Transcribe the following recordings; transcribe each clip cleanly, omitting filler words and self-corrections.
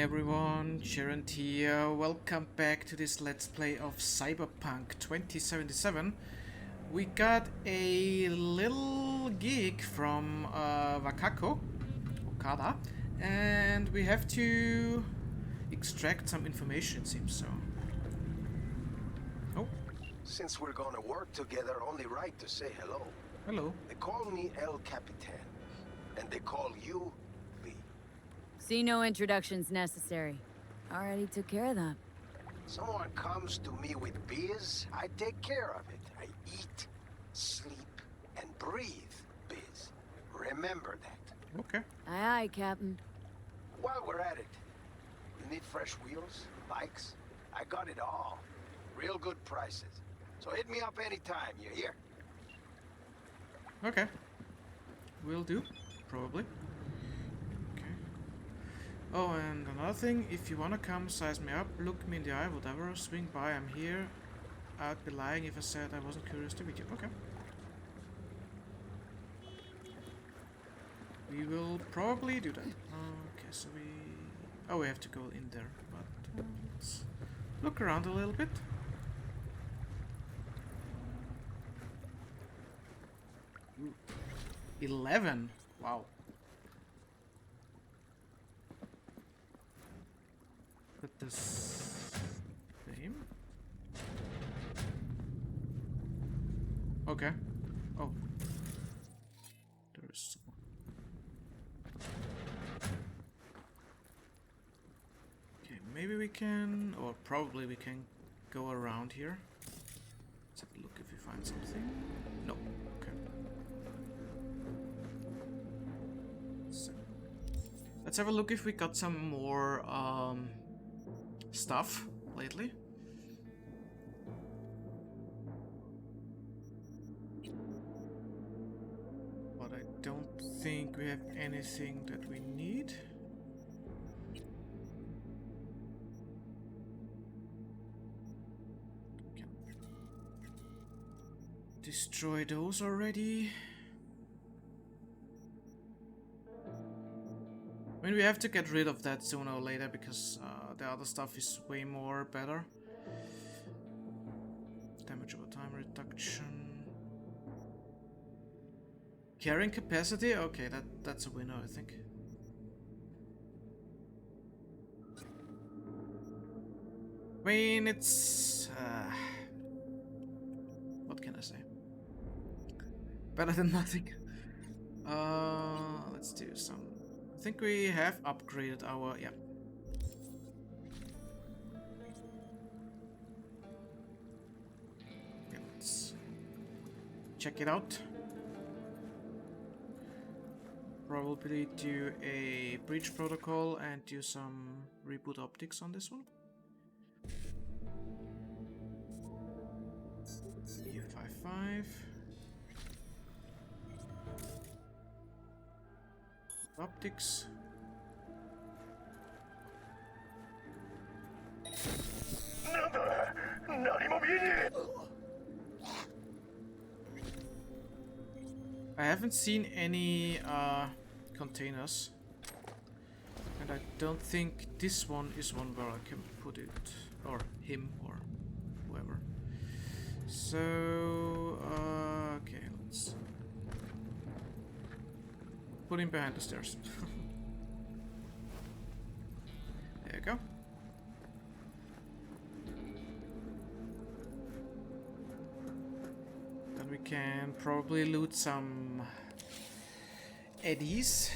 everyone, Gerent here. Welcome back to this Let's Play of Cyberpunk 2077. We got a little gig from Okada, and we have to extract some information, it seems so. Oh. Since we're gonna work together, only right to say hello. Hello. They call me El Capitan, and they call you B. See, no introductions necessary. Already took care of that. Someone comes to me with biz, I take care of it. I eat, sleep, and breathe biz. Remember that. Okay. Aye, aye, Captain. While we're at it, you need fresh wheels, bikes? I got it all. Real good prices. So hit me up anytime, you hear? Okay. Will do, probably. Okay. Oh, and another thing, if you wanna come size me up, look me in the eye, whatever, swing by, I'm here. I'd be lying if I said I wasn't curious to meet you. Okay. We will probably do that. Okay, so we... Oh, we have to go in there, but let's look around a little bit. Ooh. 11. Wow. But the same? Okay. Oh. There is someone. Okay, maybe we can, or probably we can go around here. Let's have a look if we find something. No. Okay. So, let's have a look if we got some more stuff lately. But I don't think we have anything that we need. Can destroy those already. I mean, we have to get rid of that sooner or later because the other stuff is way more better. Damage over time reduction. Carrying capacity? Okay, that's a winner, I think. I mean, it's... what can I say? Better than nothing. Let's do some... I think we have upgraded our... yeah. Okay, let's check it out. Probably do a breach protocol and do some reboot optics on this one. E55. Optics. I haven't seen any containers, and I don't think this one is one where I can put it, or him, or whoever. So, okay, let's put him behind the stairs. There you go. Then we can probably loot some eddies.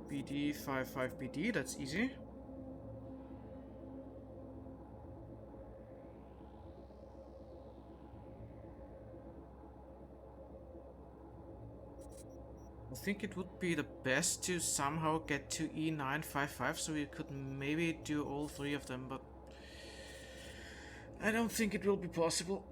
BD 55 BD, that's easy. I think it would be the best to somehow get to E955 so we could maybe do all three of them, but I don't think it will be possible.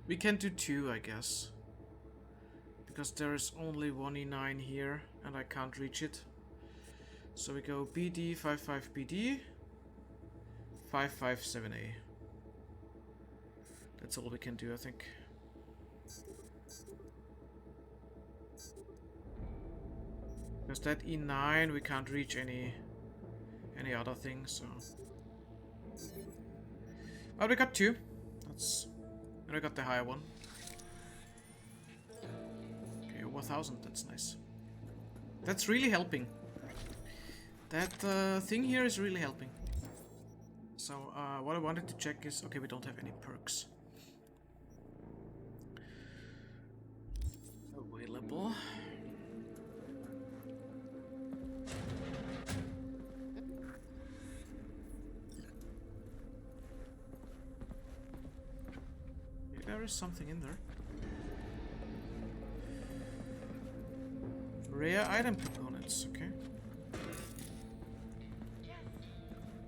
We can do two, I guess. Because there is only one E9 here and I can't reach it. So we go BD 55BD 557A. That's all we can do, I think. Because that E9 we can't reach any other thing, so. But we got 2. That's, and we got the higher one. Okay, over 1,000. That's nice. That's really helping. That thing here is really helping. So what I wanted to check is, okay, we don't have any perks available. Yeah, there is something in there. Rare item components, okay.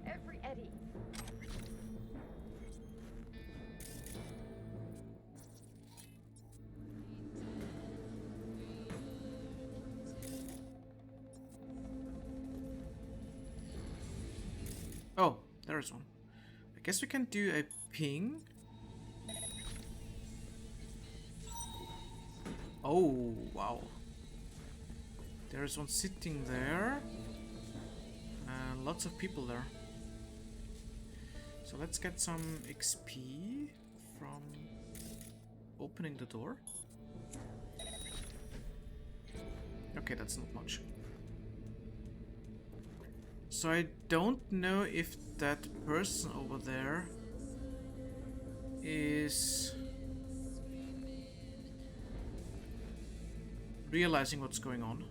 Every Eddie. Oh, there is one. I guess we can do a ping. Oh, wow. There is one sitting there. And lots of people there. So let's get some XP from opening the door. Okay, that's not much. So I don't know if that person over there is realizing what's going on.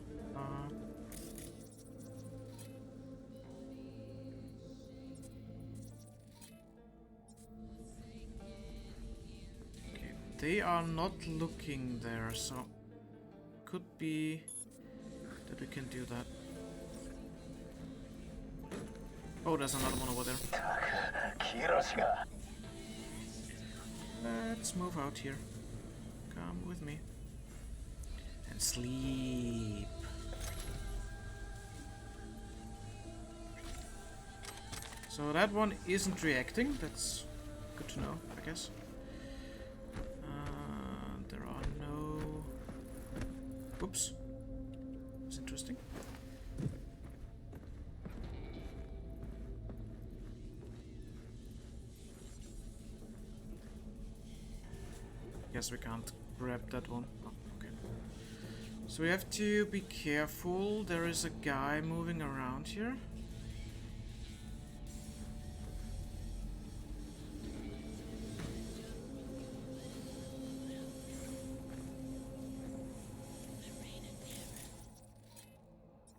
Okay, they are not looking there, so could be that we can do that. Oh, there's another one over there. Let's move out here. Come with me. And sleep. So that one isn't reacting. That's good to know, I guess. There are no... Oops. That's interesting. Guess we can't grab that one. Oh, okay. So we have to be careful. There is a guy moving around here.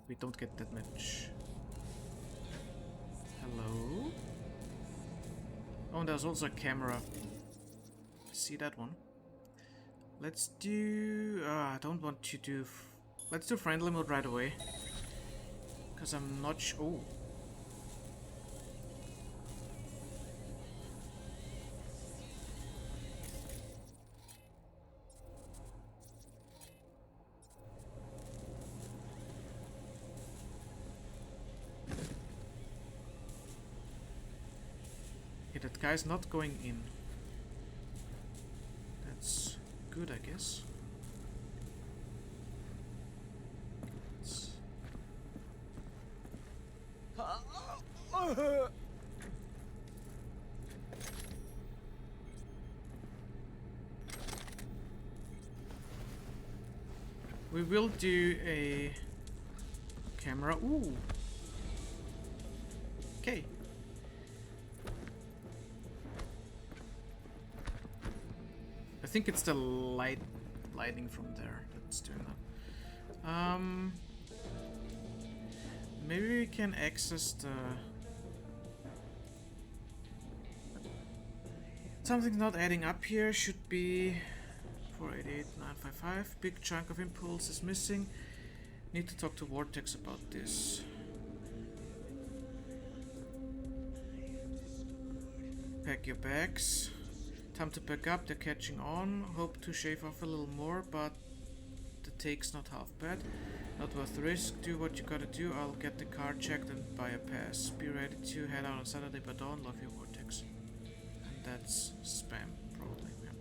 We don't get that much. Hello? Oh, and there's also a camera. See that one? Let's do... I don't want to do... Let's do friendly mode right away. Because I'm not sure... Oh. Okay, that guy's not going in. That's... good, I guess. We will do a camera. Ooh. Okay. I think it's the lighting from there that's doing that. Maybe we can access the... Something's not adding up here. Should be 488955. Big chunk of impulse is missing. Need to talk to Vortex about this. Pack your bags. Time to pack up, they're catching on. Hope to shave off a little more, but the take's not half bad. Not worth the risk. Do what you gotta do. I'll get the car checked and buy a pass. Be ready to head out on Saturday by dawn. Love your Vortex. And that's spam, probably. Yeah.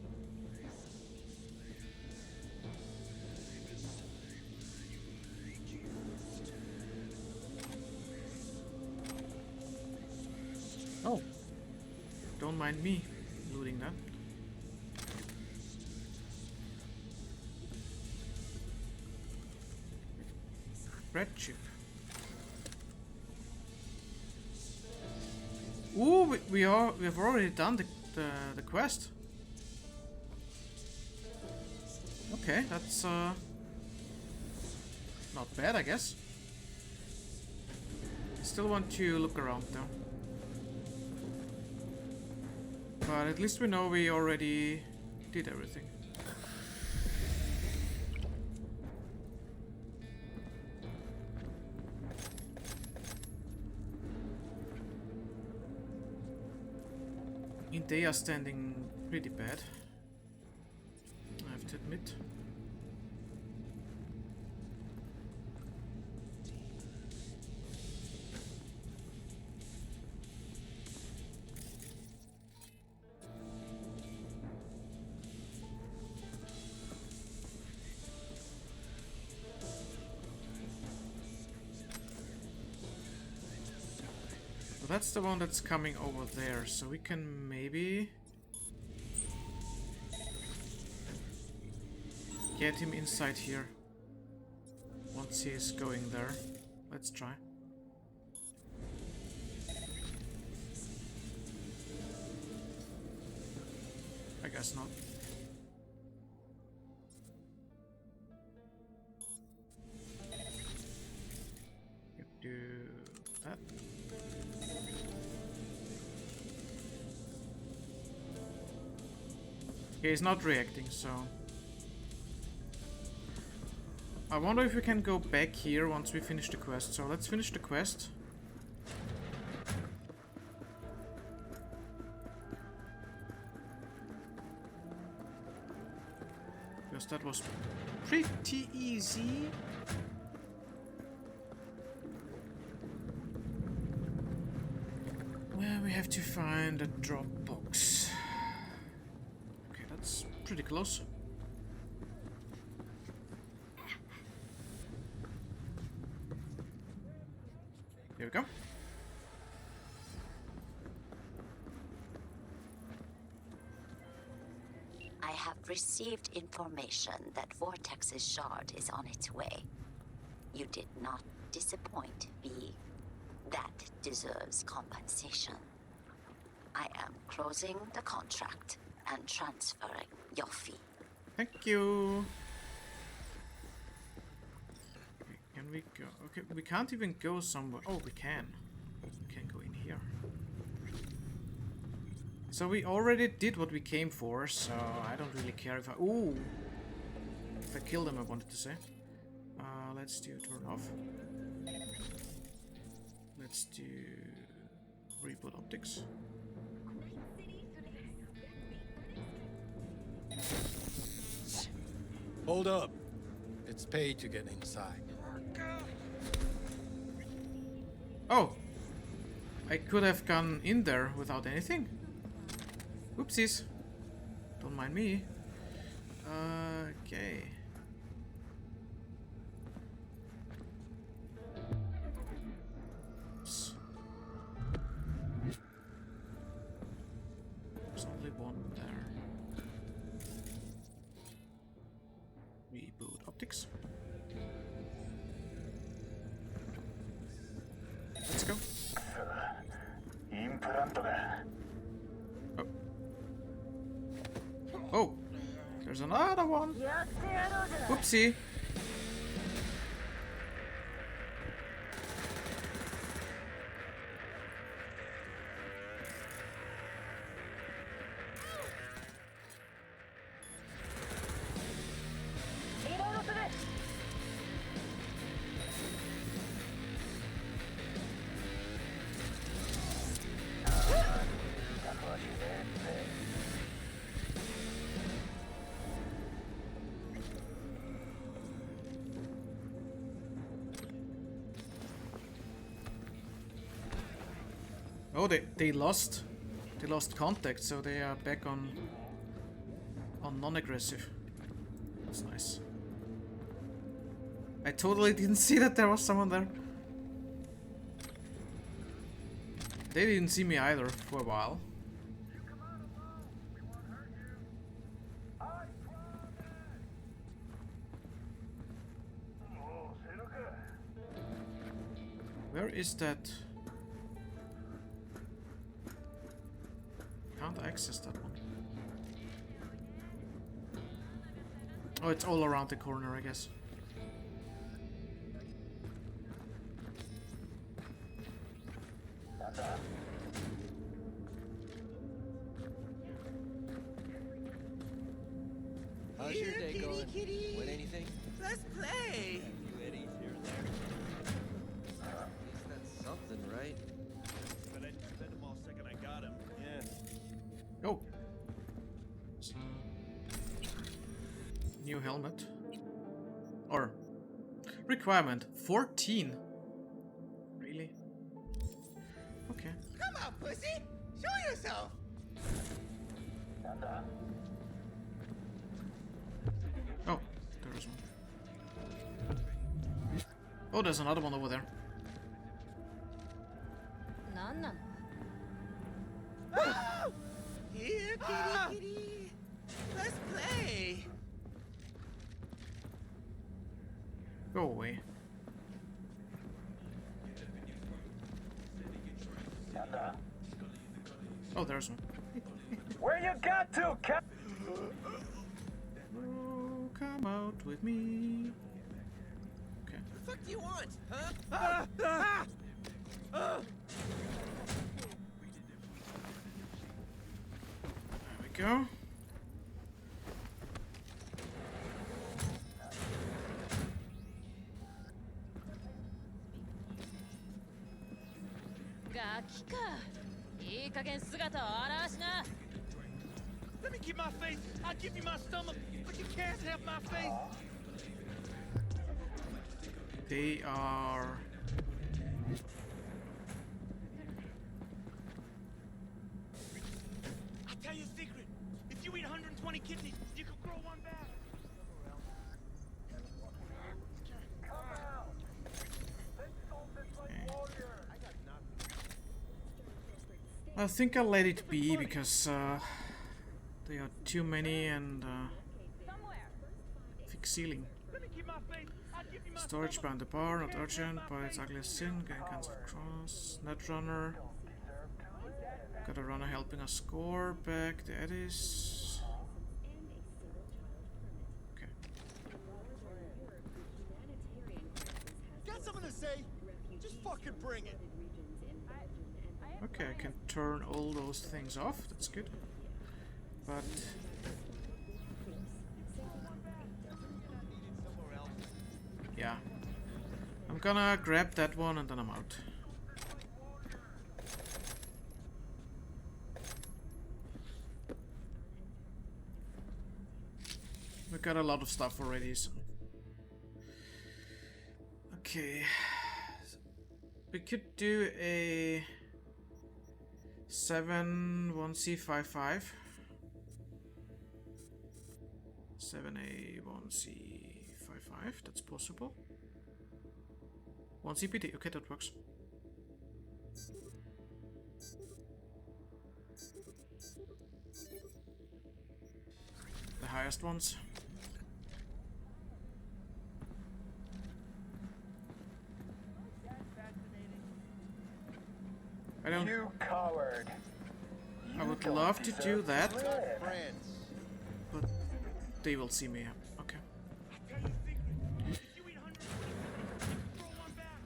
Oh. Don't mind me looting that. Red chip. Ooh, we have already done the quest. Okay, that's not bad, I guess. Still want to look around though. But at least we know we already did everything. They are standing pretty bad, I have to admit. So that's the one that's coming over there, so we can maybe get him inside here once he is going there. Let's try. I guess not. Do that. Okay, he's not reacting, so I wonder if we can go back here once we finish the quest. So let's finish the quest. Because that was pretty easy. Well, we have to find a drop box. Okay, that's pretty close. Here we go. I have received information that Vortex's shard is on its way. You did not disappoint, V. That deserves compensation. I am closing the contract and transferring your fee. Thank you. Okay, can we go? Okay, we can't even go somewhere. Oh, we can. We can go in here. So we already did what we came for, so I don't really care if I... Ooh! If I kill them, I wanted to say. Let's do turn off. Let's do reboot optics. Hold up. It's paid to get inside. Oh! I could have gone in there without anything. Oopsies. Don't mind me. Okay. There's only one there. Reboot optics. Let's go. Oh. Oh, there's another one. Whoopsie. Oh, they lost contact, so they are back on non-aggressive. That's nice. I totally didn't see that there was someone there. They didn't see me either for a while. Where is that? Can't access that one. Oh, it's all around the corner, I guess. How's your day going? Win anything? Let's play. You Eddie's here and there. At least that's something, right? But I didn't spend him all second I got him. Yeah. Oh. New helmet. Or requirement 14. Really? Okay. Come on, pussy. Show yourself. Oh, there's one. Oh, there's another one over there. Here, kitty. Let's play. Go away. Oh, there's one. Where you got to, Cap? Oh, come out with me. Okay. The fuck do you want, huh? There we go. Let me keep my face. I'll give you my stomach, but you can't have my face. They are... I'll tell you a secret. If you eat 120 kidneys, you can grow one back. I think I'll let it be because there are too many and thick ceiling. Let me keep my face. I'll give you my Storage behind the bar, not urgent, but it's ugly as sin. Getting cancelled cross. Netrunner. Got a runner helping us score back the eddies. Okay. Got something to say? Just fucking bring it. Okay, I can turn all those things off. That's good. But yeah, I'm gonna grab that one and then I'm out. We got a lot of stuff already, so okay. We could do a 7-1C55. 7A1C55, that's possible. 1CPT, okay, that works. The highest ones. I don't. You coward. I would love to do that, Friends. but they will see me. Okay. I'll tell you a secret. If you eat 120, you can grow one back.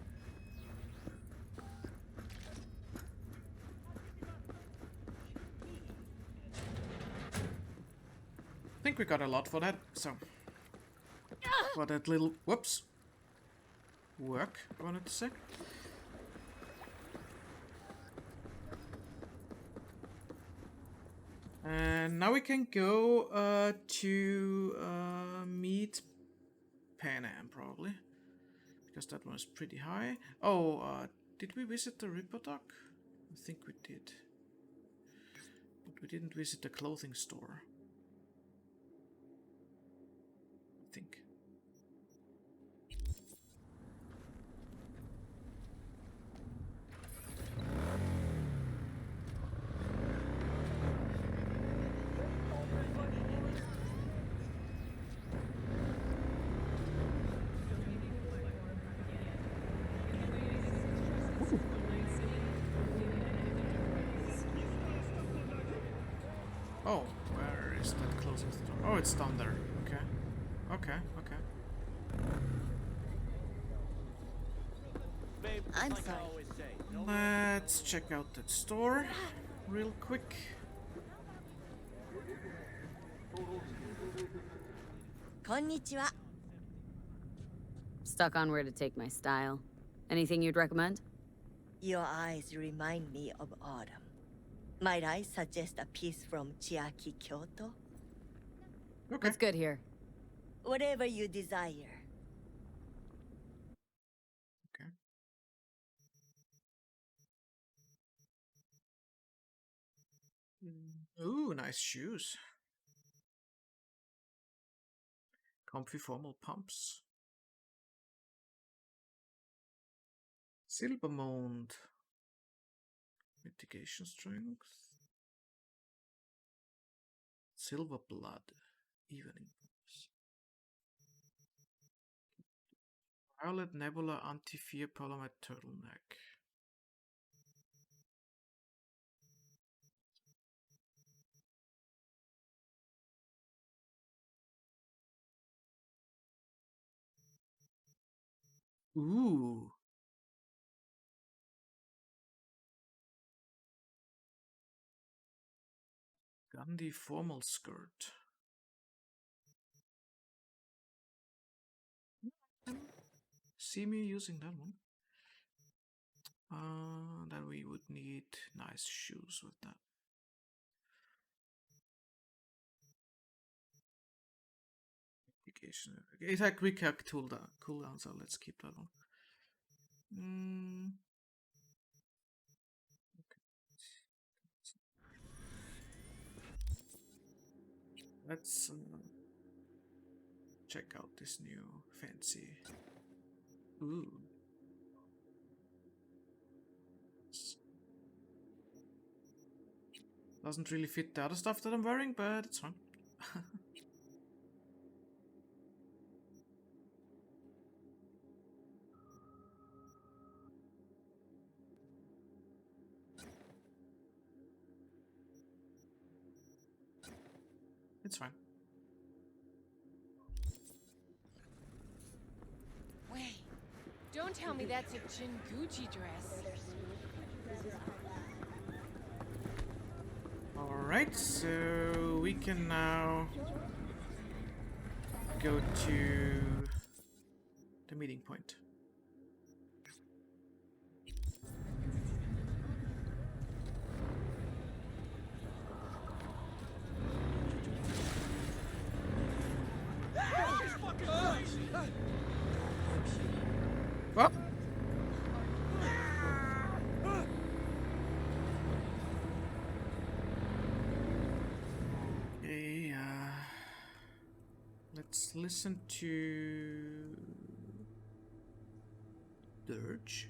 I think we got a lot for that, so. For that little. Whoops. Work, I wanted to say. And now we can go to meet Panam, probably. Because that one is pretty high. Oh, did we visit the Ripper Dock? I think we did. But we didn't visit the clothing store. I think. Oh, where is that closing store? Oh, it's down there. Okay. Okay, okay. Babe, I'm like I sorry. always say, no Let's check out that store real quick. Konnichiwa. Stuck on where to take my style. Anything you'd recommend? Your eyes remind me of autumn. Might I suggest a piece from Chiaki, Kyoto? Okay. What's good here? Whatever you desire. Okay. Ooh, nice shoes. Comfy formal pumps. Silver mount. Mitigation strength. Silver blood. Evening pumps. Violet Nebula anti-fear polymer turtleneck. Ooh. Gandhi formal skirt. See me using that one. Then we would need nice shoes with that. It's a quick hack cooldown, so let's keep that one. Okay. Let's check out this new fancy. Ooh. Doesn't really fit the other stuff that I'm wearing, but it's fine. It's fine. Wait, don't tell me that's a Jinguchi dress. Alright, so we can now go to the meeting point. Well, okay, let's listen to Dirge.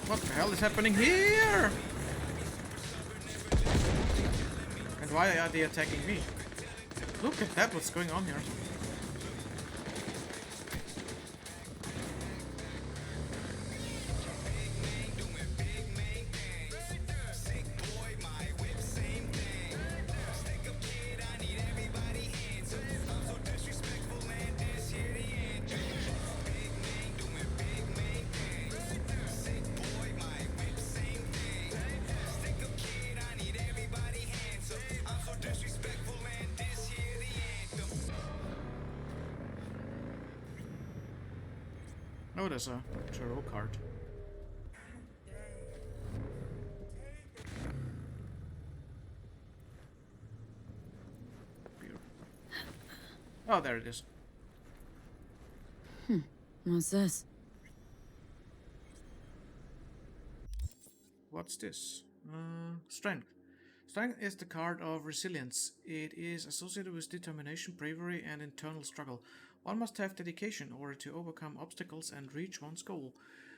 What the hell is happening here? And why are they attacking me? Look at that, what's going on here? Oh, there's a tarot card. Oh, there it is. What's this? What's this? Strength. Strength is the card of resilience. It is associated with determination, bravery, and internal struggle. One must have dedication in order to overcome obstacles and reach one's goal.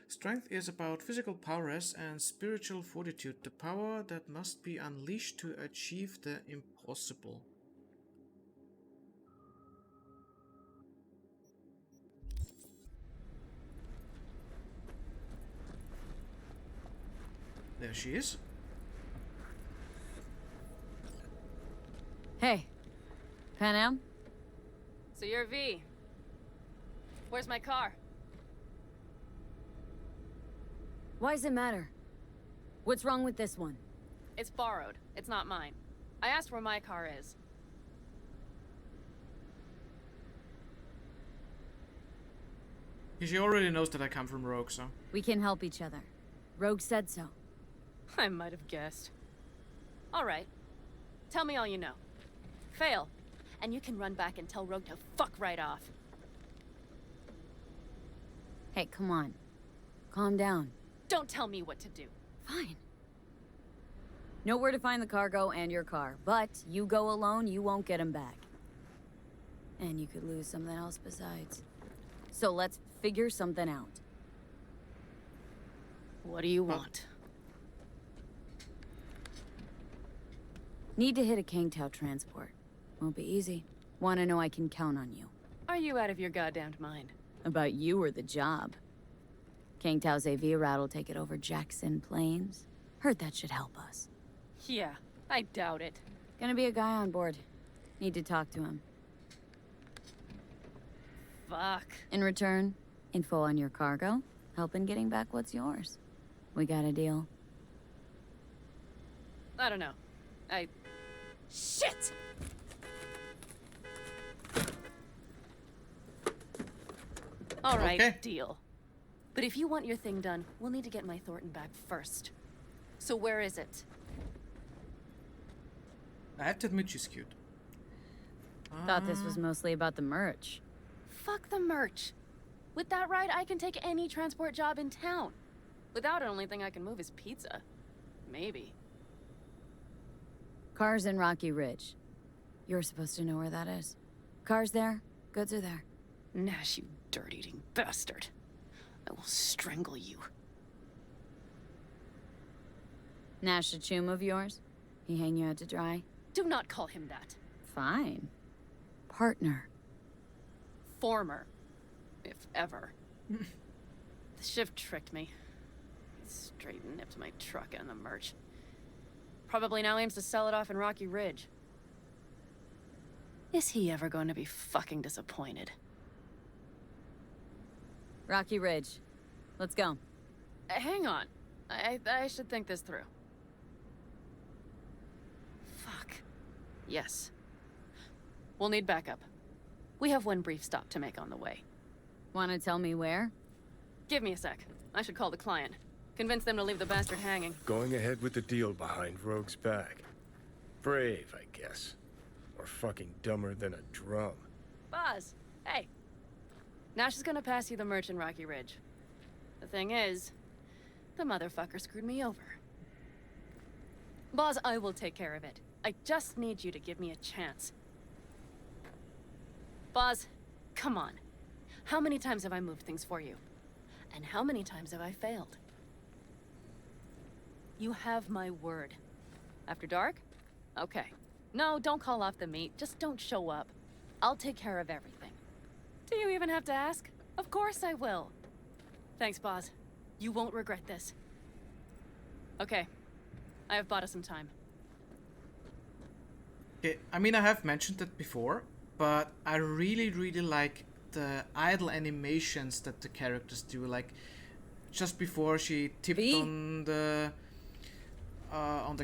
Strength is about physical prowess and spiritual fortitude, the power that must be unleashed to achieve the impossible. There she is. Hey, Panam? So you're V. Where's my car? Why does it matter? What's wrong with this one? It's borrowed. It's not mine. I asked where my car is. She already knows that I come from Rogue, so... We can help each other. Rogue said so. I might have guessed. All right. Tell me all you know. Fail, and you can run back and tell Rogue to fuck right off. Hey, come on. Calm down. Don't tell me what to do. Fine. Know where to find the cargo and your car, but you go alone, you won't get him back. And you could lose something else besides. So let's figure something out. What do you want? Need to hit a Kangtao transport. Won't be easy. Wanna know I can count on you. Are you out of your goddamned mind? About you or the job. Kangtao's AV route will take it over Jackson Plains. Heard that should help us. Yeah, I doubt it. Gonna be a guy on board. Need to talk to him. Fuck. In return, info on your cargo, help in getting back what's yours. We got a deal. I don't know. Shit! All right, Okay. deal. But if you want your thing done, we'll need to get my Thornton back first. So where is it? I have to admit she's cute. Thought this was mostly about the merch. Fuck the merch. With that ride, I can take any transport job in town. Without it, only thing I can move is pizza. Maybe. Car's in Rocky Ridge. You're supposed to know where that is. Car's there, goods are there. Nash, you dirt-eating bastard. I will strangle you. Nash a chum of yours? He hang you out to dry? Do not call him that. Fine. Partner. Former. If ever. The shift tricked me. He straight nipped my truck and the merch. Probably now aims to sell it off in Rocky Ridge. Is he ever going to be fucking disappointed? Rocky Ridge. Let's go. Hang on. I should think this through. Fuck. Yes. We'll need backup. We have one brief stop to make on the way. Wanna tell me where? Give me a sec. I should call the client. Convince them to leave the bastard hanging. Going ahead with the deal behind Rogue's back. Brave, I guess. Or fucking dumber than a drum. Boz, hey. Nash is gonna pass you the merch in Rocky Ridge. The thing is, the motherfucker screwed me over. Boz, I will take care of it. I just need you to give me a chance. Boz, come on. How many times have I moved things for you? And how many times have I failed? You have my word. After dark? Okay. No, don't call off the meet. Just don't show up. I'll take care of everything. Do you even have to ask? Of course I will. Thanks, Boz. You won't regret this. Okay. I have bought us some time. Okay, I mean, I have mentioned it before, but I really like the idle animations that the characters do. Like, just before she tipped on the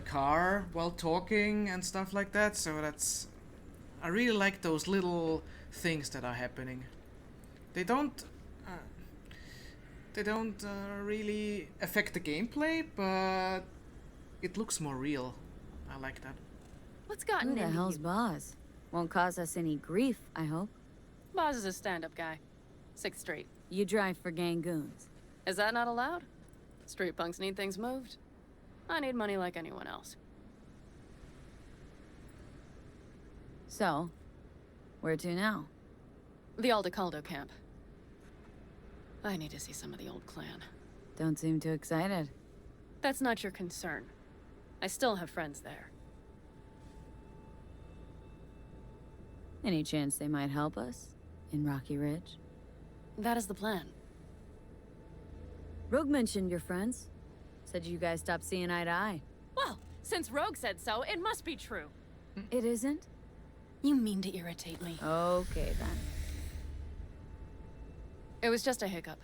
car while talking and stuff like that. So that's... I really like those little things that are happening. They don't really affect the gameplay, but it looks more real. I like that. What's gotten Who the into hell's you? Boz? Won't cause us any grief, I hope. Boz is a stand-up guy. 6th Street. You drive for gang goons. Is that not allowed? Street punks need things moved. I need money like anyone else. So, where to now? The Aldecaldo camp. I need to see some of the old clan. Don't seem too excited. That's not your concern. I still have friends there. Any chance they might help us? In Rocky Ridge? That is the plan. Rogue mentioned your friends. Said you guys stopped seeing eye to eye. Well, since Rogue said so, it must be true. It isn't? You mean to irritate me. Okay, then. It was just a hiccup.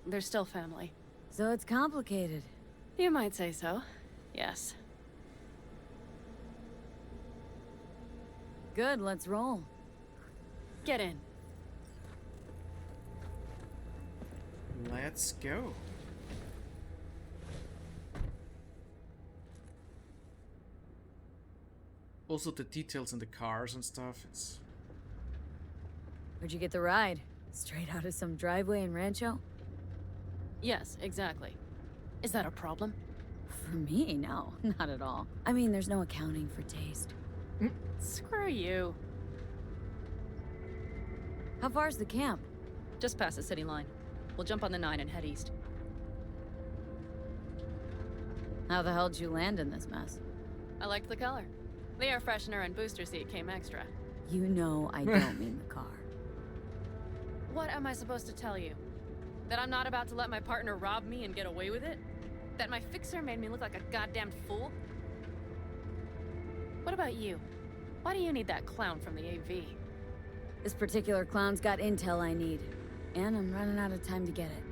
They're still family. So it's complicated. You might say so. Yes. Good, let's roll. Get in. Let's go. Also the details in the cars and stuff, it's... Where'd you get the ride? Straight out of some driveway in Rancho? Yes, exactly. Is that a problem? For me, no. Not at all. I mean, there's no accounting for taste. Screw you. How far's the camp? Just past the city line. We'll jump on the 9 and head east. How the hell did you land in this mess? I liked the color. The air freshener and booster seat came extra. You know I don't mean the car. What am I supposed to tell you? That I'm not about to let my partner rob me and get away with it? That my fixer made me look like a goddamn fool? What about you? Why do you need that clown from the AV? This particular clown's got intel I need. And I'm running out of time to get it.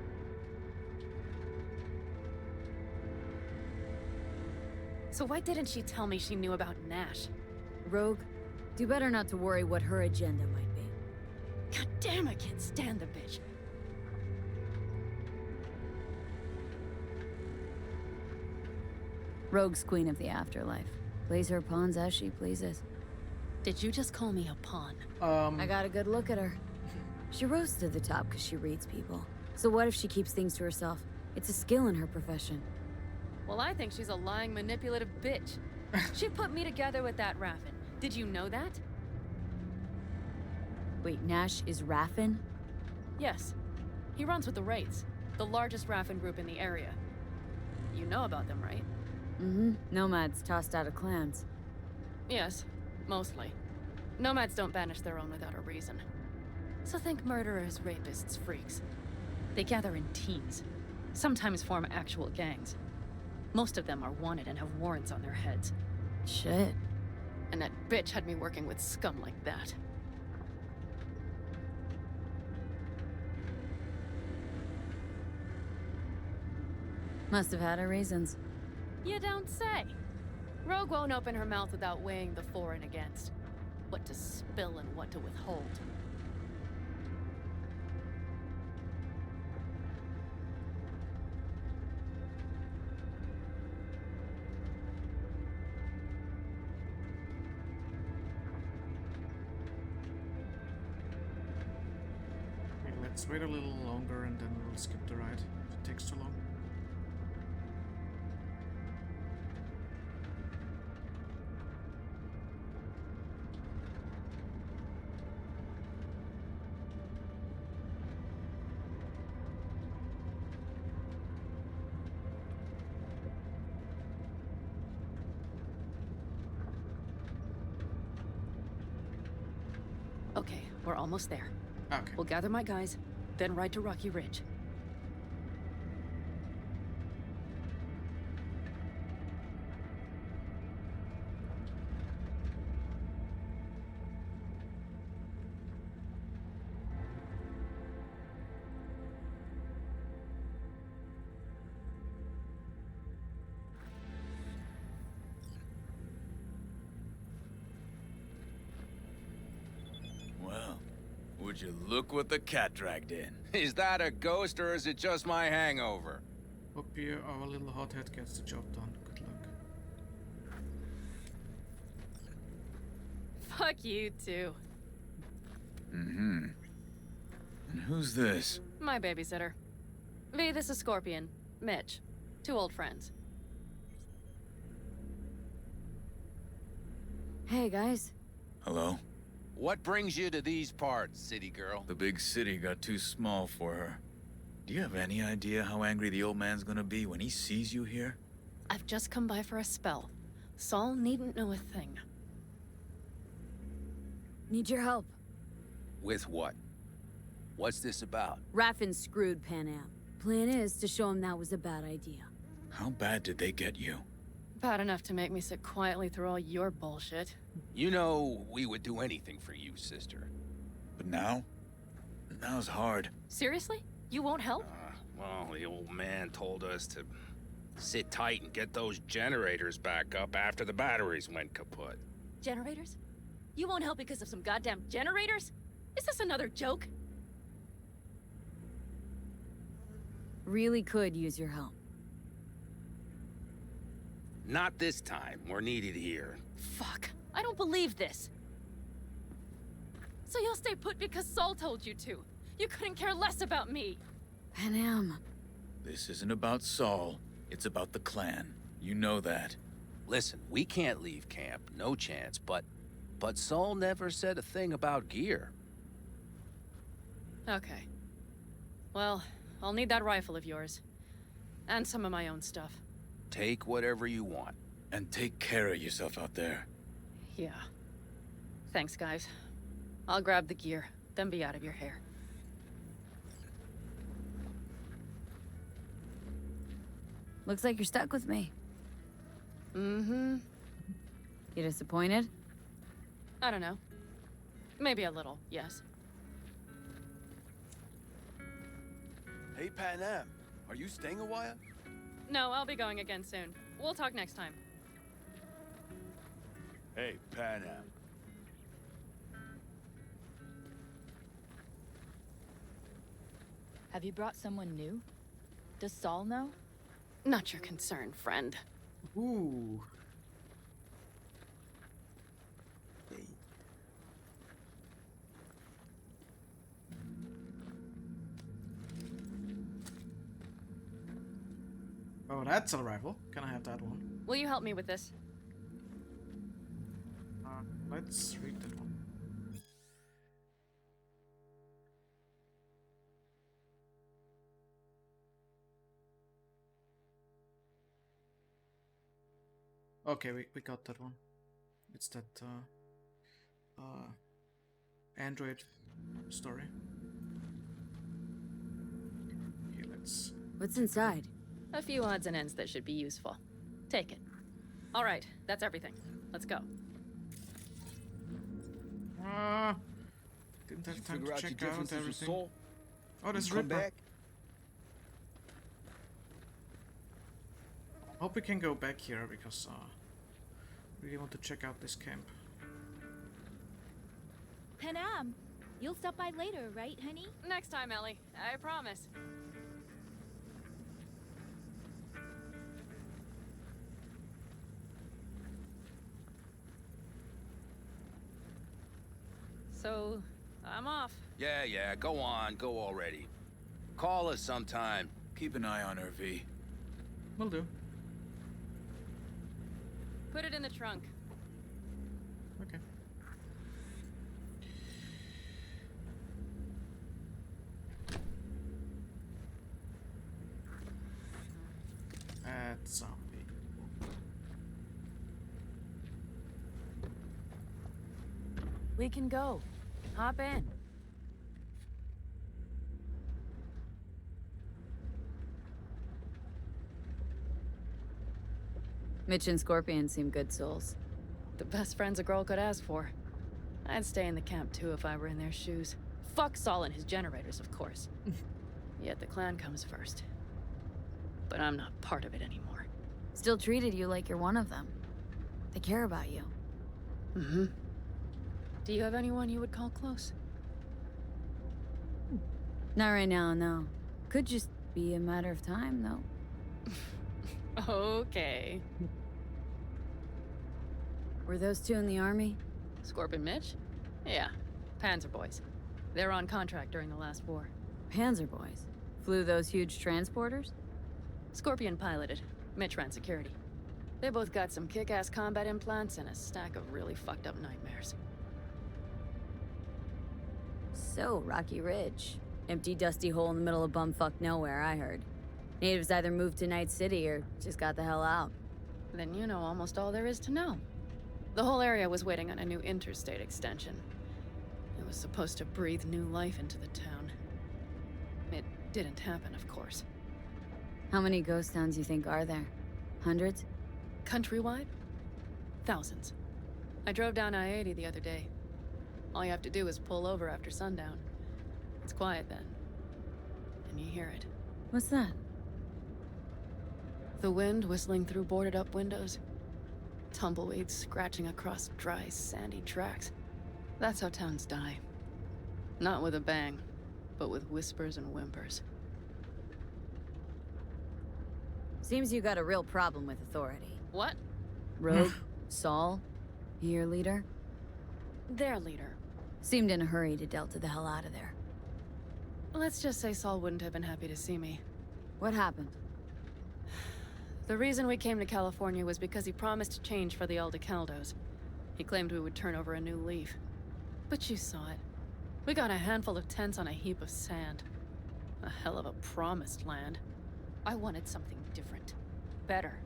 So why didn't she tell me she knew about Nash? Rogue, do better not to worry what her agenda might be. God damn, I can't stand the bitch. Rogue's queen of the afterlife. Plays her pawns as she pleases. Did you just call me a pawn? I got a good look at her. She rose to the top because she reads people. So what if she keeps things to herself? It's a skill in her profession. Well, I think she's a lying, manipulative bitch. She put me together with that Raffin. Did you know that? Wait, Nash is Raffin? Yes. He runs with the Wraiths, the largest Raffin group in the area. You know about them, right? Mm-hmm. Nomads tossed out of clans. Yes, mostly. Nomads don't banish their own without a reason. So think murderers, rapists, freaks. They gather in teams, sometimes form actual gangs. Most of them are wanted and have warrants on their heads. Shit. And that bitch had me working with scum like that. Must have had her reasons. You don't say. Rogue won't open her mouth without weighing the for and against. What to spill and what to withhold. Okay, let's wait a little longer and then we'll skip the ride if it takes too long. Okay, we're almost there. Okay. We'll gather my guys, then ride to Rocky Ridge. Well, would you look what the cat dragged in? Is that a ghost or is it just my hangover? Hope our little hothead gets the job done. Good luck. Fuck you too. Mm-hmm. And who's this? My babysitter. V, this is Scorpion. Mitch. 2 old friends. Hey, guys. Hello? What brings you to these parts, city girl? The big city got too small for her. Do you have any idea how angry the old man's gonna be when he sees you here? I've just come by for a spell. Saul needn't know a thing. Need your help. With what? What's this about? Raffin screwed Panam. Plan is to show him that was a bad idea. How bad did they get you? Bad enough to make me sit quietly through all your bullshit. You know, we would do anything for you, sister. But now? Now's hard. Seriously? You won't help? Well, the old man told us to sit tight and get those generators back up after the batteries went kaput. Generators? You won't help because of some goddamn generators? Is this another joke? Really could use your help. Not this time. We're needed here. Fuck. I don't believe this. So you'll stay put because Saul told you to. You couldn't care less about me. Panam. This isn't about Saul. It's about the clan. You know that. Listen, we can't leave camp. No chance, but Saul never said a thing about gear. Okay. Well, I'll need that rifle of yours. And some of my own stuff. Take whatever you want. And take care of yourself out there. Yeah. Thanks, guys. I'll grab the gear, then be out of your hair. Looks like you're stuck with me. Mm-hmm. You disappointed? I don't know. Maybe a little, yes. Hey, Panam, are you staying a while? No, I'll be going again soon. We'll talk next time. Hey, Panam. Have you brought someone new? Does Saul know? Not your concern, friend. Ooh. Oh, that's a rifle. Can I have that one? Will you help me with this? Let's read that one. Okay, we got that one. It's that Android story. Okay, let's... What's inside? A few odds and ends that should be useful. Take it. All right, that's everything. Let's go. Didn't have You time figure to out check your out differences with everything. Saul? Oh, there's Come Ripper. back? Hope we can go back here because really want to check out this camp. Panam, you'll stop by later, right, honey? Next time, Ellie. I promise. So, I'm off. Yeah, go on, go already. Call us sometime. Keep an eye on her, V. Will do. Put it in the trunk. Okay. Zombie. We can go. Hop in. Mitch and Scorpion seem good souls. The best friends a girl could ask for. I'd stay in the camp too if I were in their shoes. Fuck Saul and his generators, of course. Yet the clan comes first. But I'm not part of it anymore. Still treated you like you're one of them. They care about you. Mm-hmm. Do you have anyone you would call close? Not right now, no. Could just be a matter of time, though. Okay. Were those two in the army? Scorpion Mitch? Yeah. Panzer boys. They're on contract during the last war. Panzer boys. Flew those huge transporters? Scorpion piloted. Mitch ran security. They both got some kick-ass combat implants and a stack of really fucked up nightmares. So, Rocky Ridge. Empty, dusty hole in the middle of bumfuck nowhere, I heard. Natives either moved to Night City or just got the hell out. Then you know almost all there is to know. The whole area was waiting on a new interstate extension. It was supposed to breathe new life into the town. It didn't happen, of course. How many ghost towns you think are there? Hundreds? Countrywide? Thousands. I drove down I-80 the other day. All you have to do is pull over after sundown. It's quiet then. And you hear it. What's that? The wind whistling through boarded-up windows. Tumbleweeds scratching across dry, sandy tracks. That's how towns die. Not with a bang, but with whispers and whimpers. Seems you got a real problem with authority. What? Rogue? Saul? Your leader? Their leader. Seemed in a hurry to Delta the hell out of there. Let's just say Saul wouldn't have been happy to see me. What happened? The reason we came to California was because he promised change for the Aldecaldos. He claimed we would turn over a new leaf. But you saw it. We got a handful of tents on a heap of sand. A hell of a promised land. I wanted something different. Better.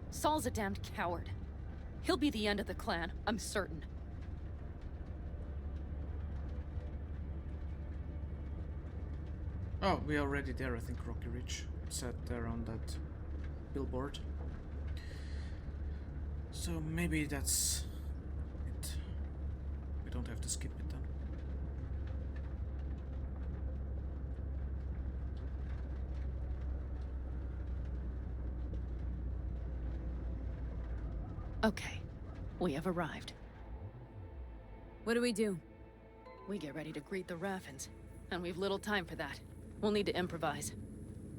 Saul's a damned coward. He'll be the end of the clan, I'm certain. Oh, we're already there, I think. Rocky Ridge sat there on that billboard. So maybe that's it. We don't have to skip it then. Okay, we have arrived. What do we do? We get ready to greet the Raffins, and we've little time for that. We'll need to improvise.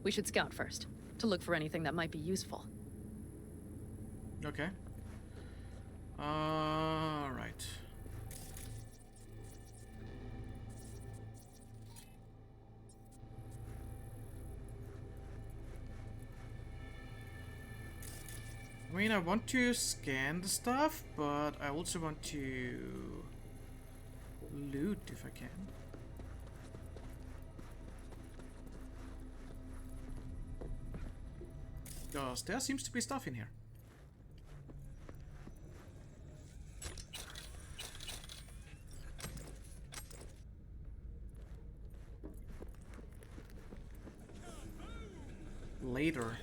We should scout first, to look for anything that might be useful. Okay. Right. I mean, I want to scan the stuff, but I also want to loot if I can. Because there seems to be stuff in here. Later.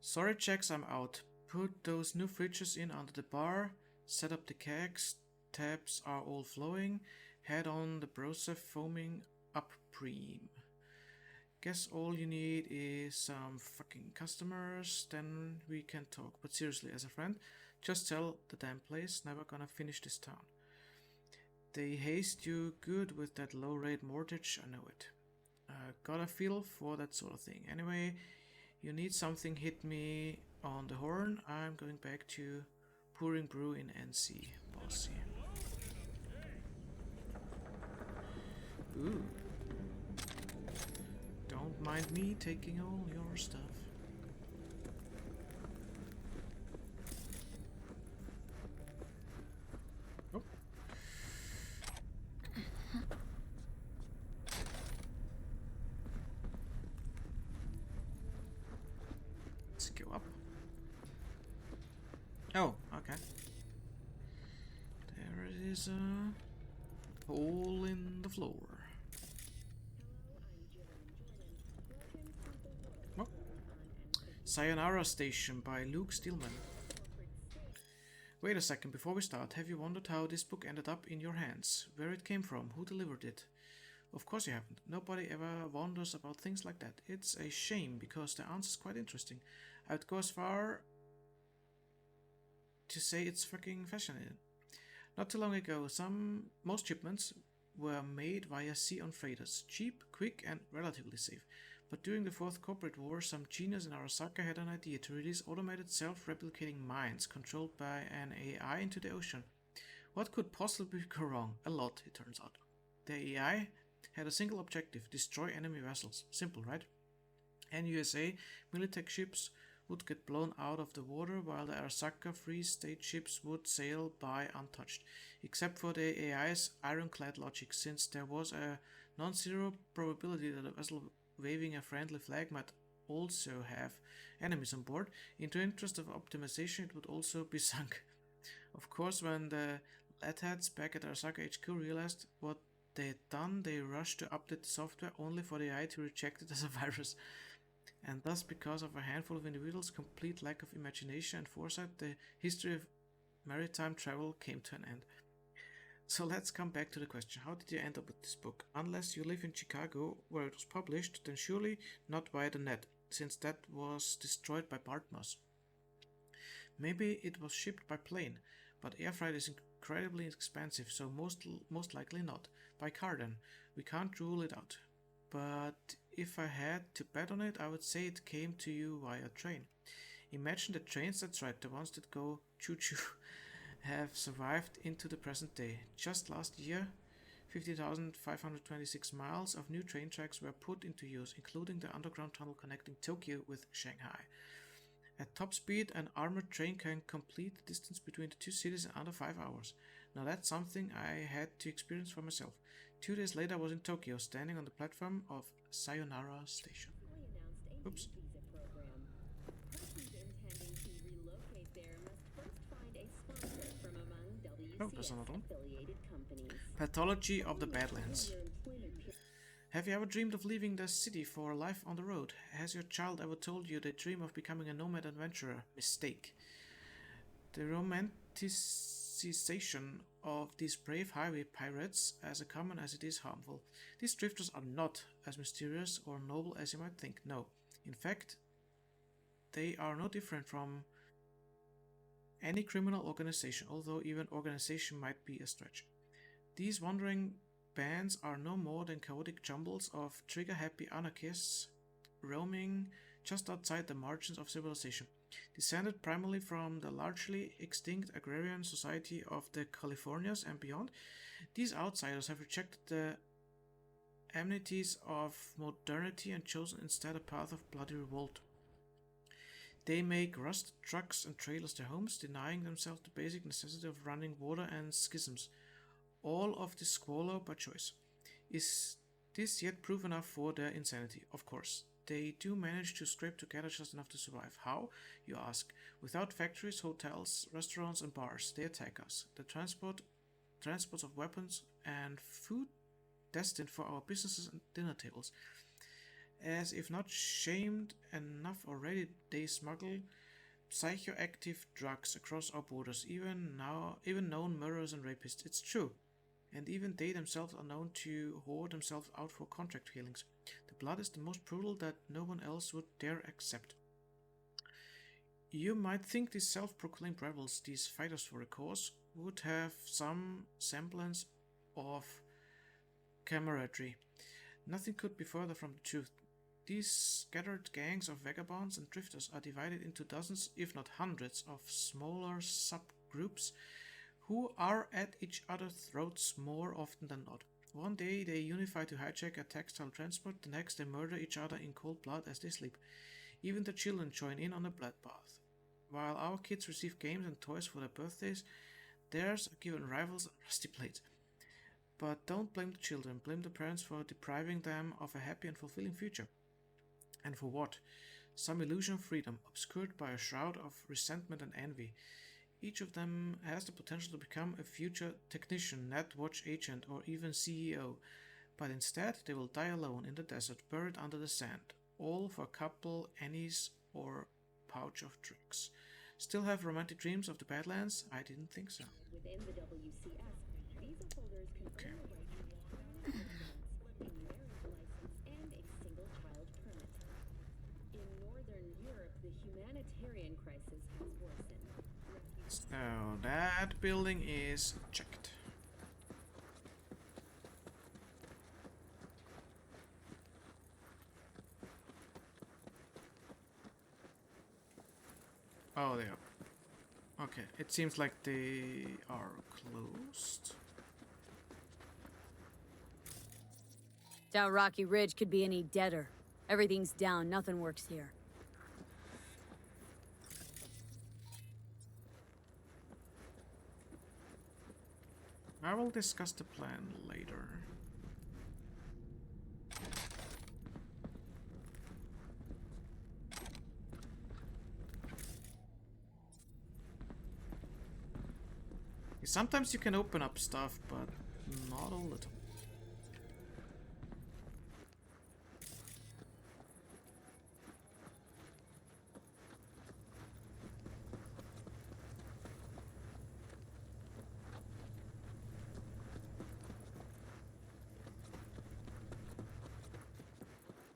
Sorry, checks, I'm out. Put those new fridges in under the bar. Set up the kegs. Taps are all flowing. Head on the browser foaming up preem. Guess all you need is some fucking customers, then we can talk. But seriously, as a friend, just sell the damn place. Never gonna finish this town. They haste you good with that low rate mortgage, I know it. Got a feel for that sort of thing. Anyway, you need something, hit me on the horn. I'm going back to pouring brew in NC. Bossy. Ooh. Don't mind me taking all your stuff. Oh. Let's go up. Oh, okay. There is a hole in the floor. Sayonara Station by Luke Stillman. Wait a second, before we start, have you wondered how this book ended up in your hands? Where it came from? Who delivered it? Of course you haven't. Nobody ever wonders about things like that. It's a shame, because the answer's quite interesting. I would go as far to say it's fucking fascinating. Not too long ago, most shipments were made via sea on freighters. Cheap, quick, and relatively safe. But during the Fourth Corporate War, some genius in Arasaka had an idea to release automated self-replicating mines controlled by an AI into the ocean. What could possibly go wrong? A lot, it turns out. The AI had a single objective: destroy enemy vessels. Simple, right? And USA militech ships would get blown out of the water, while the Arasaka Free State ships would sail by untouched, except for the AI's ironclad logic, since there was a non-zero probability that a vessel waving a friendly flag might also have enemies on board. In the interest of optimization, it would also be sunk. Of course, when the latheads back at Arasaka HQ realized what they had done, they rushed to update the software, only for the AI to reject it as a virus. And thus, because of a handful of individuals' complete lack of imagination and foresight, the history of maritime travel came to an end. So let's come back to the question: how did you end up with this book? Unless you live in Chicago, where it was published, then surely not via the net, since that was destroyed by Bartmoss. Maybe it was shipped by plane, but air freight is incredibly expensive, so most likely not. By car then. We can't rule it out. But if I had to bet on it, I would say it came to you via train. Imagine the trains, that's right, the ones that go choo-choo, have survived into the present day. Just last year, 50,526 miles of new train tracks were put into use, including the underground tunnel connecting Tokyo with Shanghai. At top speed, an armored train can complete the distance between the two cities in under 5 hours. Now that's something I had to experience for myself. 2 days later I was in Tokyo, standing on the platform of Sayonara Station. Oops. Oh, there's another one. Pathology of the Badlands. Have you ever dreamed of leaving the city for a life on the road? Has your child ever told you they dream of becoming a nomad adventurer? Mistake. The romanticization of these brave highway pirates, as common as it is harmful. These drifters are not as mysterious or noble as you might think. No. In fact, they are no different from any criminal organization, although even organization might be a stretch. These wandering bands are no more than chaotic jumbles of trigger-happy anarchists roaming just outside the margins of civilization. Descended primarily from the largely extinct agrarian society of the Californias and beyond, these outsiders have rejected the amenities of modernity and chosen instead a path of bloody revolt. They make rusted trucks and trailers their homes, denying themselves the basic necessity of running water and schisms. All of this squalor by choice. Is this yet proof enough for their insanity? Of course. They do manage to scrape together just enough to survive. How? You ask. Without factories, hotels, restaurants and bars, they attack us. The transports of weapons and food destined for our businesses and dinner tables. As if not shamed enough already, they smuggle psychoactive drugs across our borders, even known murderers and rapists. It's true. And even they themselves are known to whore themselves out for contract killings. The blood is the most brutal that no one else would dare accept. You might think these self-proclaimed rebels, these fighters for a cause, would have some semblance of camaraderie. Nothing could be further from the truth. These scattered gangs of vagabonds and drifters are divided into dozens, if not hundreds, of smaller subgroups who are at each other's throats more often than not. One day they unify to hijack a textile transport, the next they murder each other in cold blood as they sleep. Even the children join in on the bloodbath. While our kids receive games and toys for their birthdays, theirs are given rifles and rusty blades. But don't blame the children, blame the parents for depriving them of a happy and fulfilling future. And for what? Some illusion of freedom, obscured by a shroud of resentment and envy. Each of them has the potential to become a future technician, netwatch agent, or even CEO, but instead they will die alone in the desert, buried under the sand, all for a couple annies or pouch of drugs. Still have romantic dreams of the Badlands? I didn't think so. Within the WCS, visa holders can okay. a marriage license and a single child permit. In Northern Europe, the humanitarian crisis has worsened. So that building is checked. Oh, they are. Okay, it seems like they are closed. Doubt Rocky Ridge could be any deader. Everything's down, nothing works here. I will discuss the plan later. Sometimes you can open up stuff, but not all the time.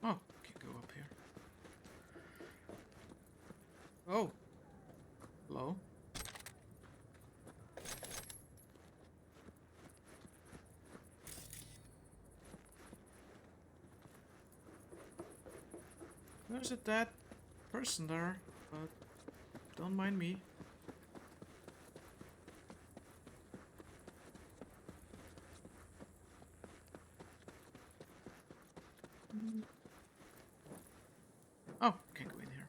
Oh, can go up here. Oh. Hello. There's a dead person there, but don't mind me. Oh, can't go in here.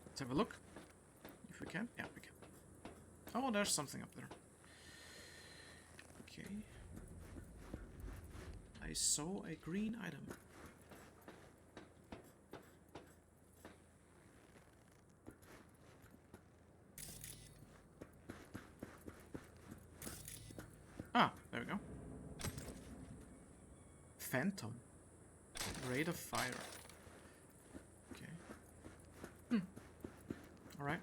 Let's have a look. If we can. Yeah, we can. Oh, there's something up there. Okay. I saw a green item. Ah, there we go. Phantom. Rate of fire. Okay. Alright.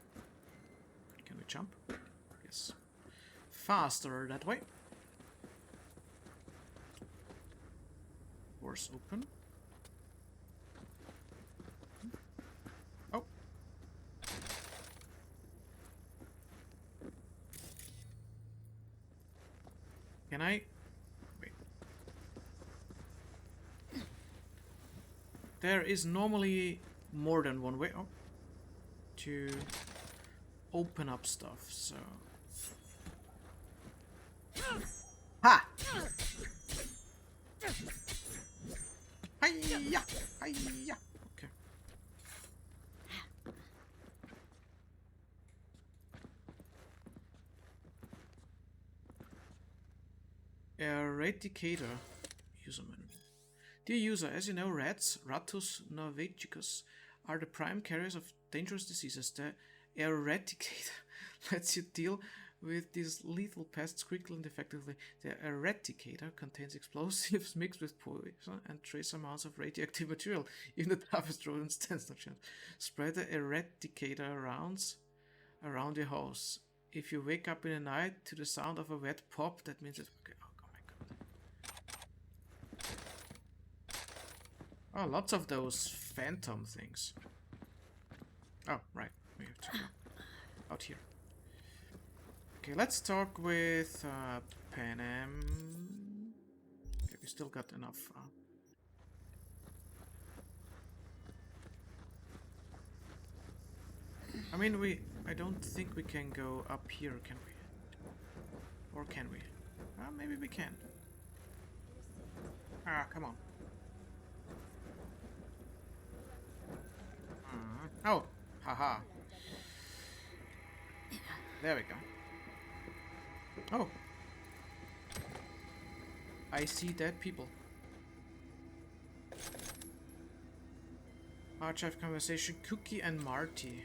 Can we jump? Yes. Faster that way. Doors open. Oh. Can I? Wait. There is normally more than one way to open up stuff, so... Ha! Hiya! Hiya! Okay. Eradicator. User menu. Dear user, as you know, rats, Ratus norvegicus, are the prime carriers of dangerous diseases. The Eradicator lets you deal with these lethal pests quickly and effectively. The Eradicator contains explosives mixed with poison and trace amounts of radioactive material. Even the toughest rodent stands no chance. Spread the Eradicator around your house. If you wake up in the night to the sound of a wet pop, that means it's okay. Oh my god. Oh, lots of those phantom things. Oh, right. We have to go out here. Okay, let's talk with Panam. Okay, we still got enough. I mean, I don't think we can go up here, can we? Or can we? Maybe we can. Ah, come on. Oh, haha. There we go. Oh. I see dead people. Archive conversation. Cookie and Marty.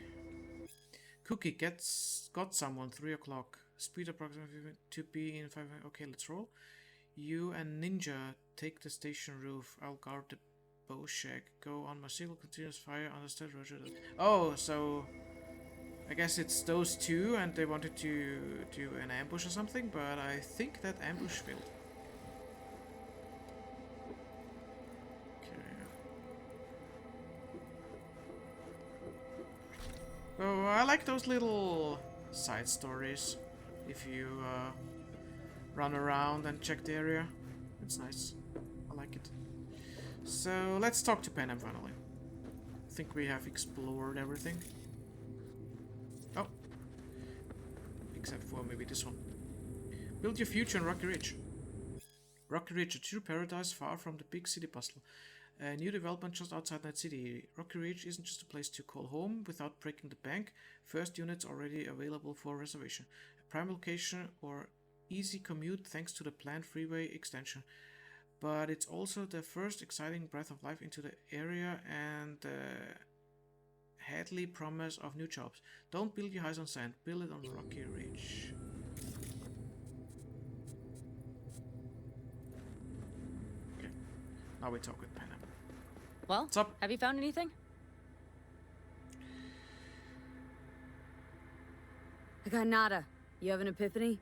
Cookie got someone 3 o'clock. Speed approximately to be in 5 minutes. Okay, let's roll. You and Ninja take the station roof. I'll guard the bow shack. Go on my signal. Continuous fire. Understood, Roger. Oh, so I guess it's those two, and they wanted to do an ambush or something, but I think that ambush failed. Okay. So I like those little side stories. If you run around and check the area, it's nice. I like it. So let's talk to Panam finally. I think we have explored everything. except for maybe this one. Build your future in Rocky Ridge. Rocky Ridge, a true paradise far from the big city bustle. A new development just outside Night City. Rocky Ridge isn't just a place to call home without breaking the bank. First units already available for reservation. A prime location or easy commute thanks to the planned freeway extension. But it's also the first exciting breath of life into the area and Hadley promise of new jobs. Don't build your house on sand, build it on Rocky Ridge. Okay, now we talk with Panam. Well, what's up? Have you found anything? I got nada. You have an epiphany?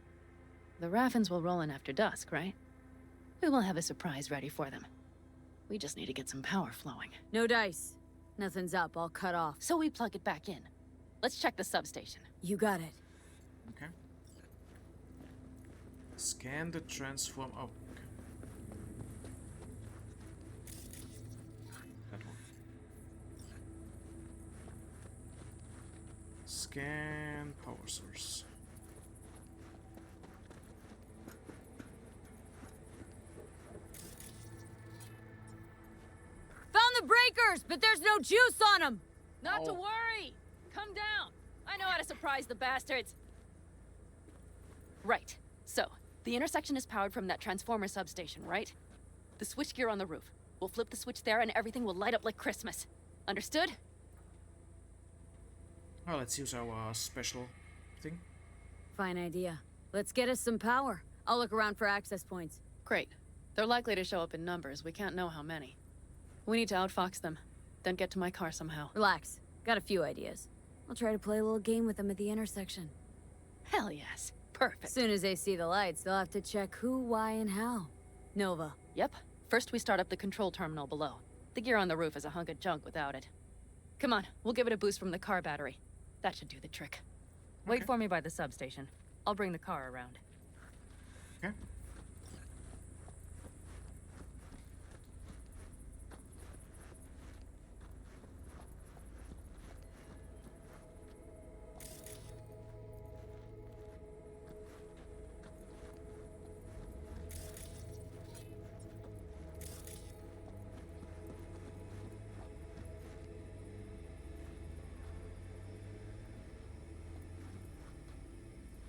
The Raffins will roll in after dusk, right? We will have a surprise ready for them. We just need to get some power flowing. No dice. Nothing's up, all cut off. So we plug it back in. Let's check the substation. You got it. Okay. Scan the transform. Oh, okay. That one. Scan power source. Found the breakers, but there's no juice on them. Not to worry. Come down. I know how to surprise the bastards. Right. So, the intersection is powered from that transformer substation, right? The switchgear on the roof. We'll flip the switch there and everything will light up like Christmas. Understood? Oh, let's use our special thing. Fine idea. Let's get us some power. I'll look around for access points. Great. They're likely to show up in numbers. We can't know how many. We need to outfox them, then get to my car somehow. Relax. Got a few ideas. I'll try to play a little game with them at the intersection. Hell yes. Perfect. Soon as they see the lights, they'll have to check who, why, and how. Nova. Yep. First we start up the control terminal below. The gear on the roof is a hunk of junk without it. Come on, we'll give it a boost from the car battery. That should do the trick. Wait for me by the substation. I'll bring the car around. Okay.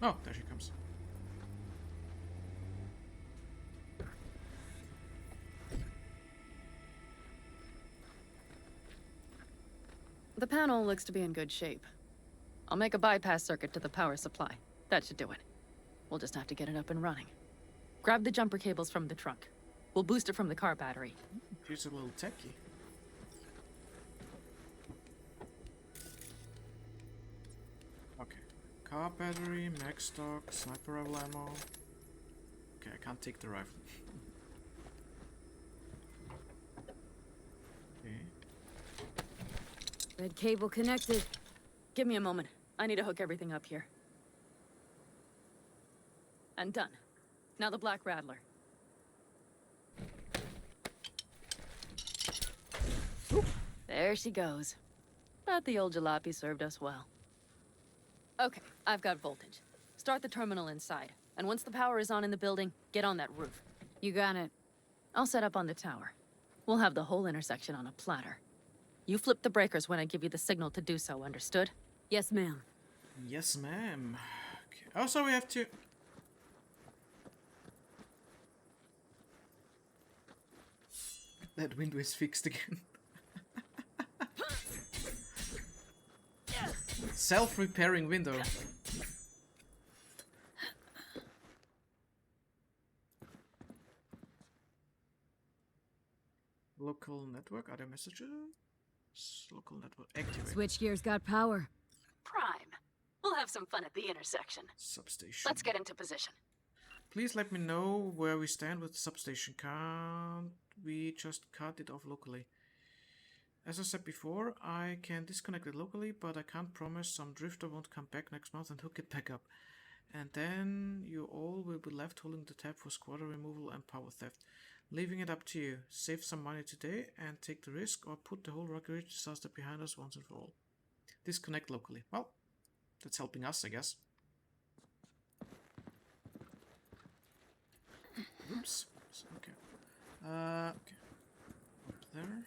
Oh, there she comes. The panel looks to be in good shape. I'll make a bypass circuit to the power supply. That should do it. We'll just have to get it up and running. Grab the jumper cables from the trunk. We'll boost it from the car battery. Here's a little techie. Okay. Car battery, mag stock, sniper rifle ammo. Okay, I can't take the rifle. Okay. Red cable connected. Give me a moment. I need to hook everything up here. And done. Now the Black Rattler. There she goes. But the old jalopy served us well. Okay, I've got voltage. Start the terminal inside. And once the power is on in the building, get on that roof. You got it. I'll set up on the tower. We'll have the whole intersection on a platter. You flip the breakers when I give you the signal to do so, understood? Yes, ma'am. Yes, ma'am. Okay. Also, we have to... That window is fixed again. Self-repairing window. Local network, other messages? Local network activate. Switchgear's got power. Prime. We'll have some fun at the intersection. Substation. Let's get into position. Please let me know where we stand with the substation. Can't we just cut it off locally? As I said before, I can disconnect it locally, but I can't promise some drifter won't come back next month and hook it back up. And then you all will be left holding the tab for squatter removal and power theft. Leaving it up to you. Save some money today and take the risk, or put the whole Rocky Ridge disaster behind us once and for all. Disconnect locally. Well, that's helping us, I guess. Oops. Okay. Okay. Up there.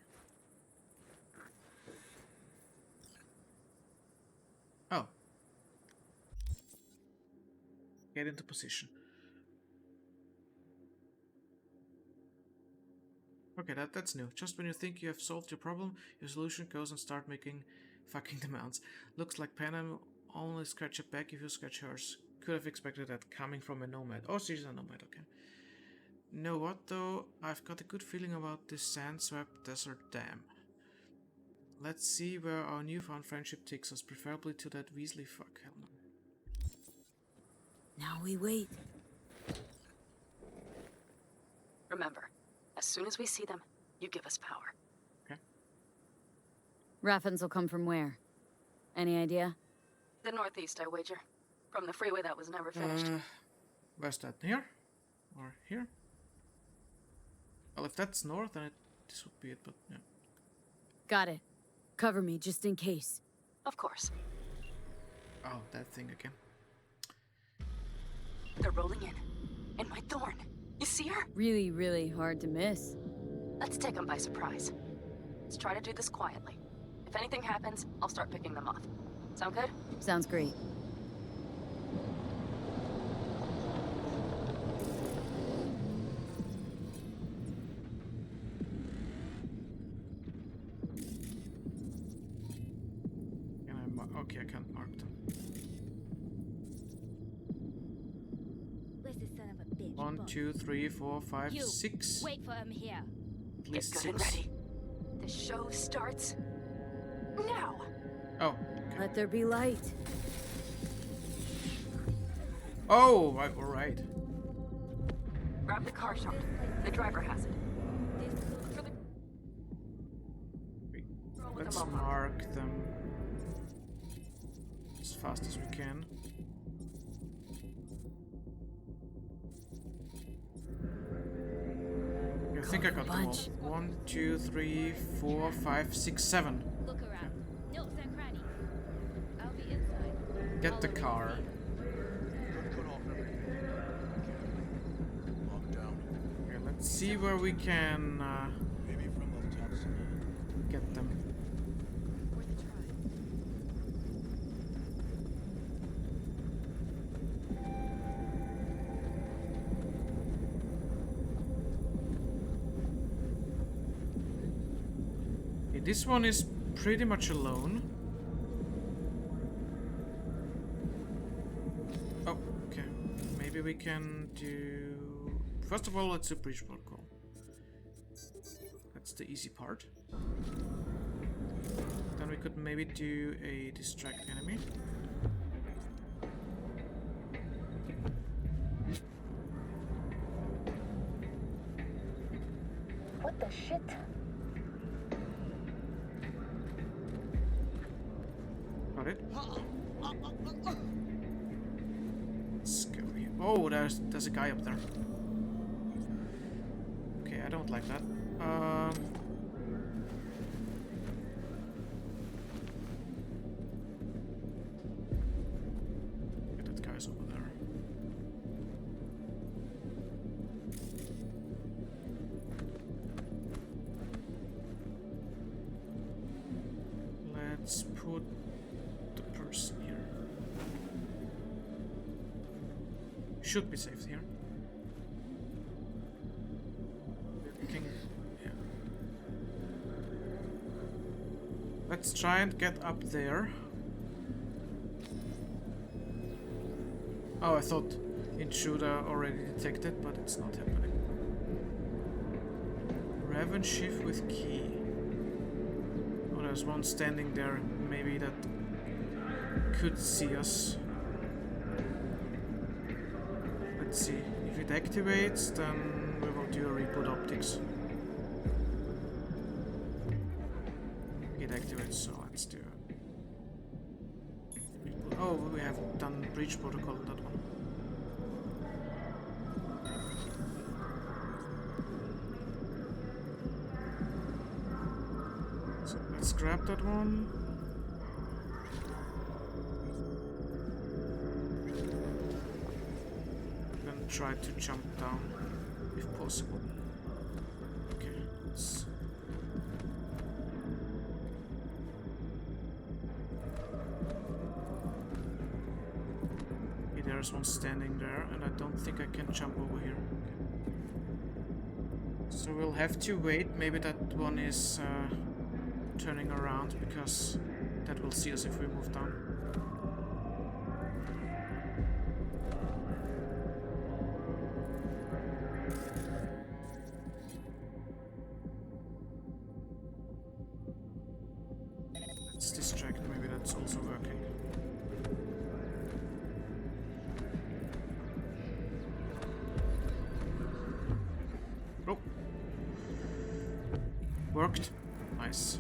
Oh. Get into position. Okay, that's new. Just when you think you have solved your problem, your solution goes and start making fucking demands. Looks like Panam only scratch your back if you scratch hers. Could have expected that coming from a nomad. Oh, she's a nomad, okay. Know what though? I've got a good feeling about this sand-swept desert dam. Let's see where our newfound friendship takes us, preferably to that Weasley fuck. Hell no. Now we wait. Remember, as soon as we see them, you give us power. Okay. Raffens will come from where? Any idea? The northeast, I wager. From the freeway that was never finished. Where's that? Here? Or here? Well, if that's north, then this would be it, but yeah. Got it. Cover me, just in case. Of course. Oh, that thing again. They're rolling in. And my thorn. You see her? Really, really hard to miss. Let's take them by surprise. Let's try to do this quietly. If anything happens, I'll start picking them off. Sound good? Sounds great. Okay, I can't mark them. Where's the son of a bitch? 1, 2, 3, 4, 5, 6. Wait for him here. At least Get good 6. and ready. The show starts now. Oh. Okay. Let there be light. Oh, right, all right. Grab the car shot. The driver has it. Let's mark them as fast as we can. I think I got them all. 1, 2, 3, 4, 5, 6, 7. Look around. Nooks and crannies. I'll be inside. Get the car. Okay, let's see where we can get them. This one is pretty much alone. Oh, okay. Maybe we can do... First of all, let's do breach protocol. That's the easy part. Then we could maybe do a distract enemy. What the shit? Got it. Let's go here. Oh, there's a guy up there. Okay, I don't like that. Okay, that guy's over there. Let's put the person here. Should be safe here. Yeah. Let's try and get up there. Oh, I thought intruder already detected, but it's not happening. Raven shift with key. Oh, there's one standing there. Maybe that could see us. Let's see. If it activates, then we will do a reboot optics. It activates, so let's do it. Oh, we have done breach protocol on that one. So let's grab that one. Then try to jump down. if possible. Okay, let's... Okay, there's one standing there, and I don't think I can jump over here. Okay. So we'll have to wait. Maybe that one is turning around, because that will see us if we move down. Let's distract, maybe that's also working. Oh! Worked. Nice.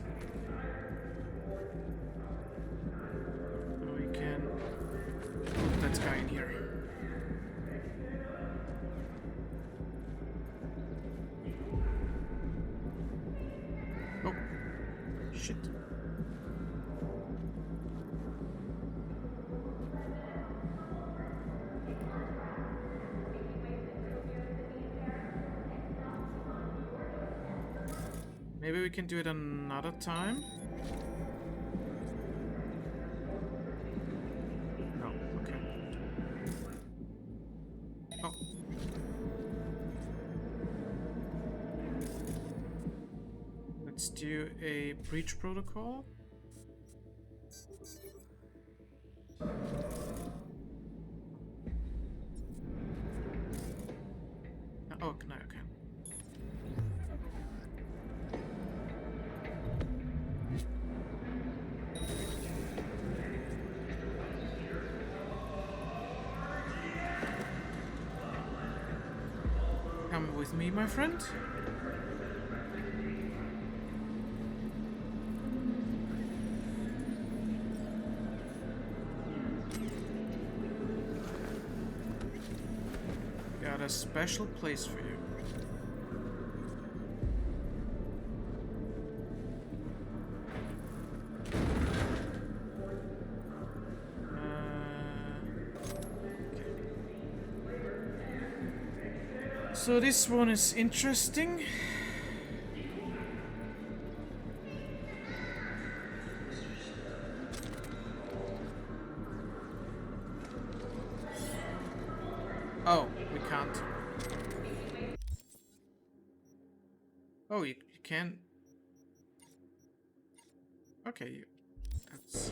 Now we can put that guy in here. Oh! Shit. Maybe we can do it another time? No, okay. Oh. Let's do a breach protocol. Oh, no, okay. Come with me, my friend. Got a special place for you. So this one is interesting. Oh, we can't. Oh, you can. Okay, that's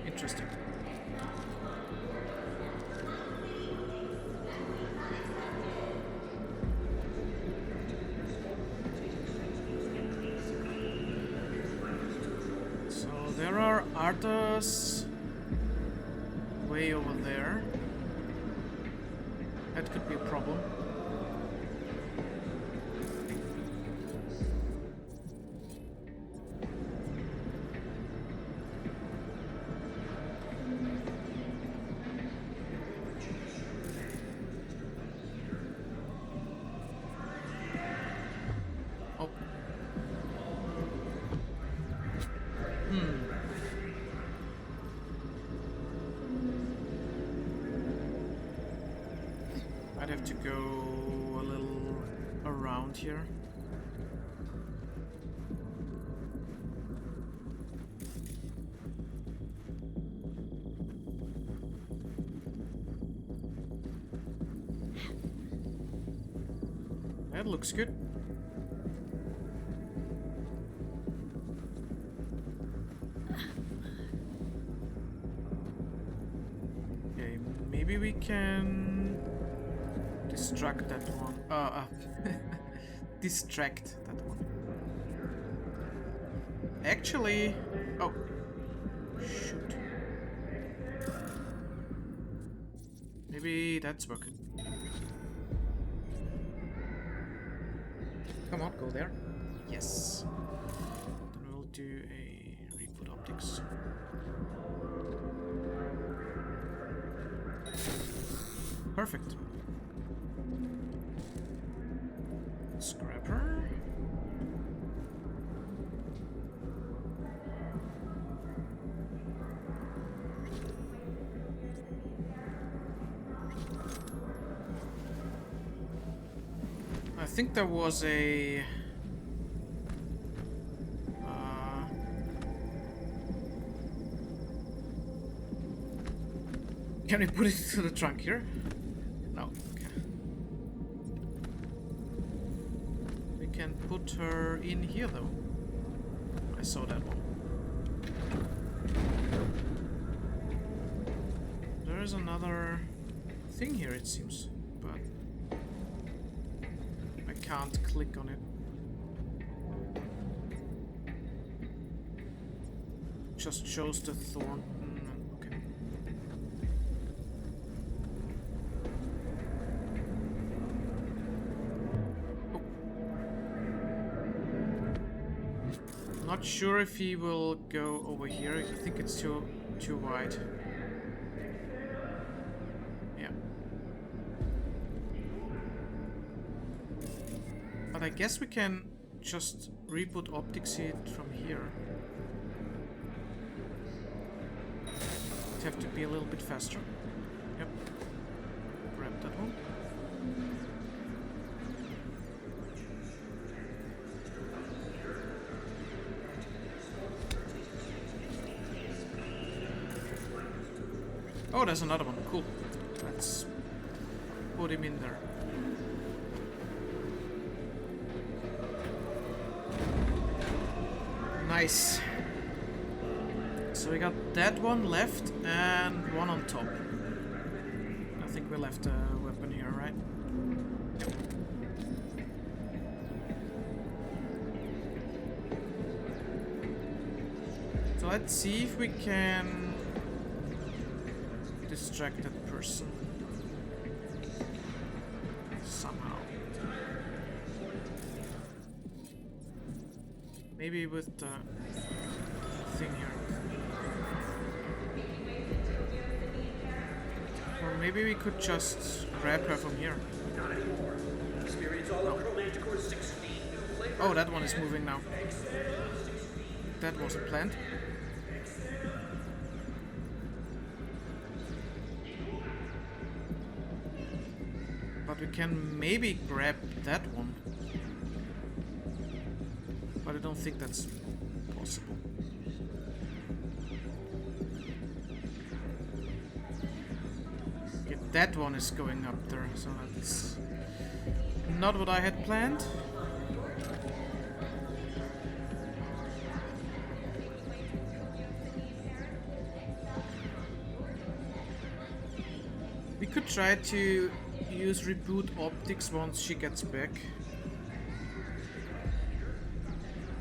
interesting. There are others way over there. That could be a problem. Oh. I'd have to go a little around here. That looks good. Okay, maybe we can distract that one. Distract that one. Actually, oh, shoot. Maybe that's working. Come on, go there. Yes. Then we'll do a reboot optics. Perfect. Scrapper. think there was a... Can we put it to the trunk here? No. Okay. We can put her in here though. I saw that one. There is another thing here, it seems, but I can't click on it. Just shows the thorn. Okay. Oh. Not sure if he will go over here. I think it's too wide. But I guess we can just reboot optics it from here. It have to be a little bit faster. Yep. Grab that one. Oh, there's another one. Cool. Let's put him in there. Nice. So we got that one left and one on top. I think we left a weapon here, right? Yep. So let's see if we can distract that person somehow. Maybe with the thing here. Or maybe we could just grab her from here. No. Oh, that one is moving now. That wasn't planned. But we can maybe grab that one. But I don't think that's possible. Okay, that one is going up there, so that's not what I had planned. We could try to use reboot optics once she gets back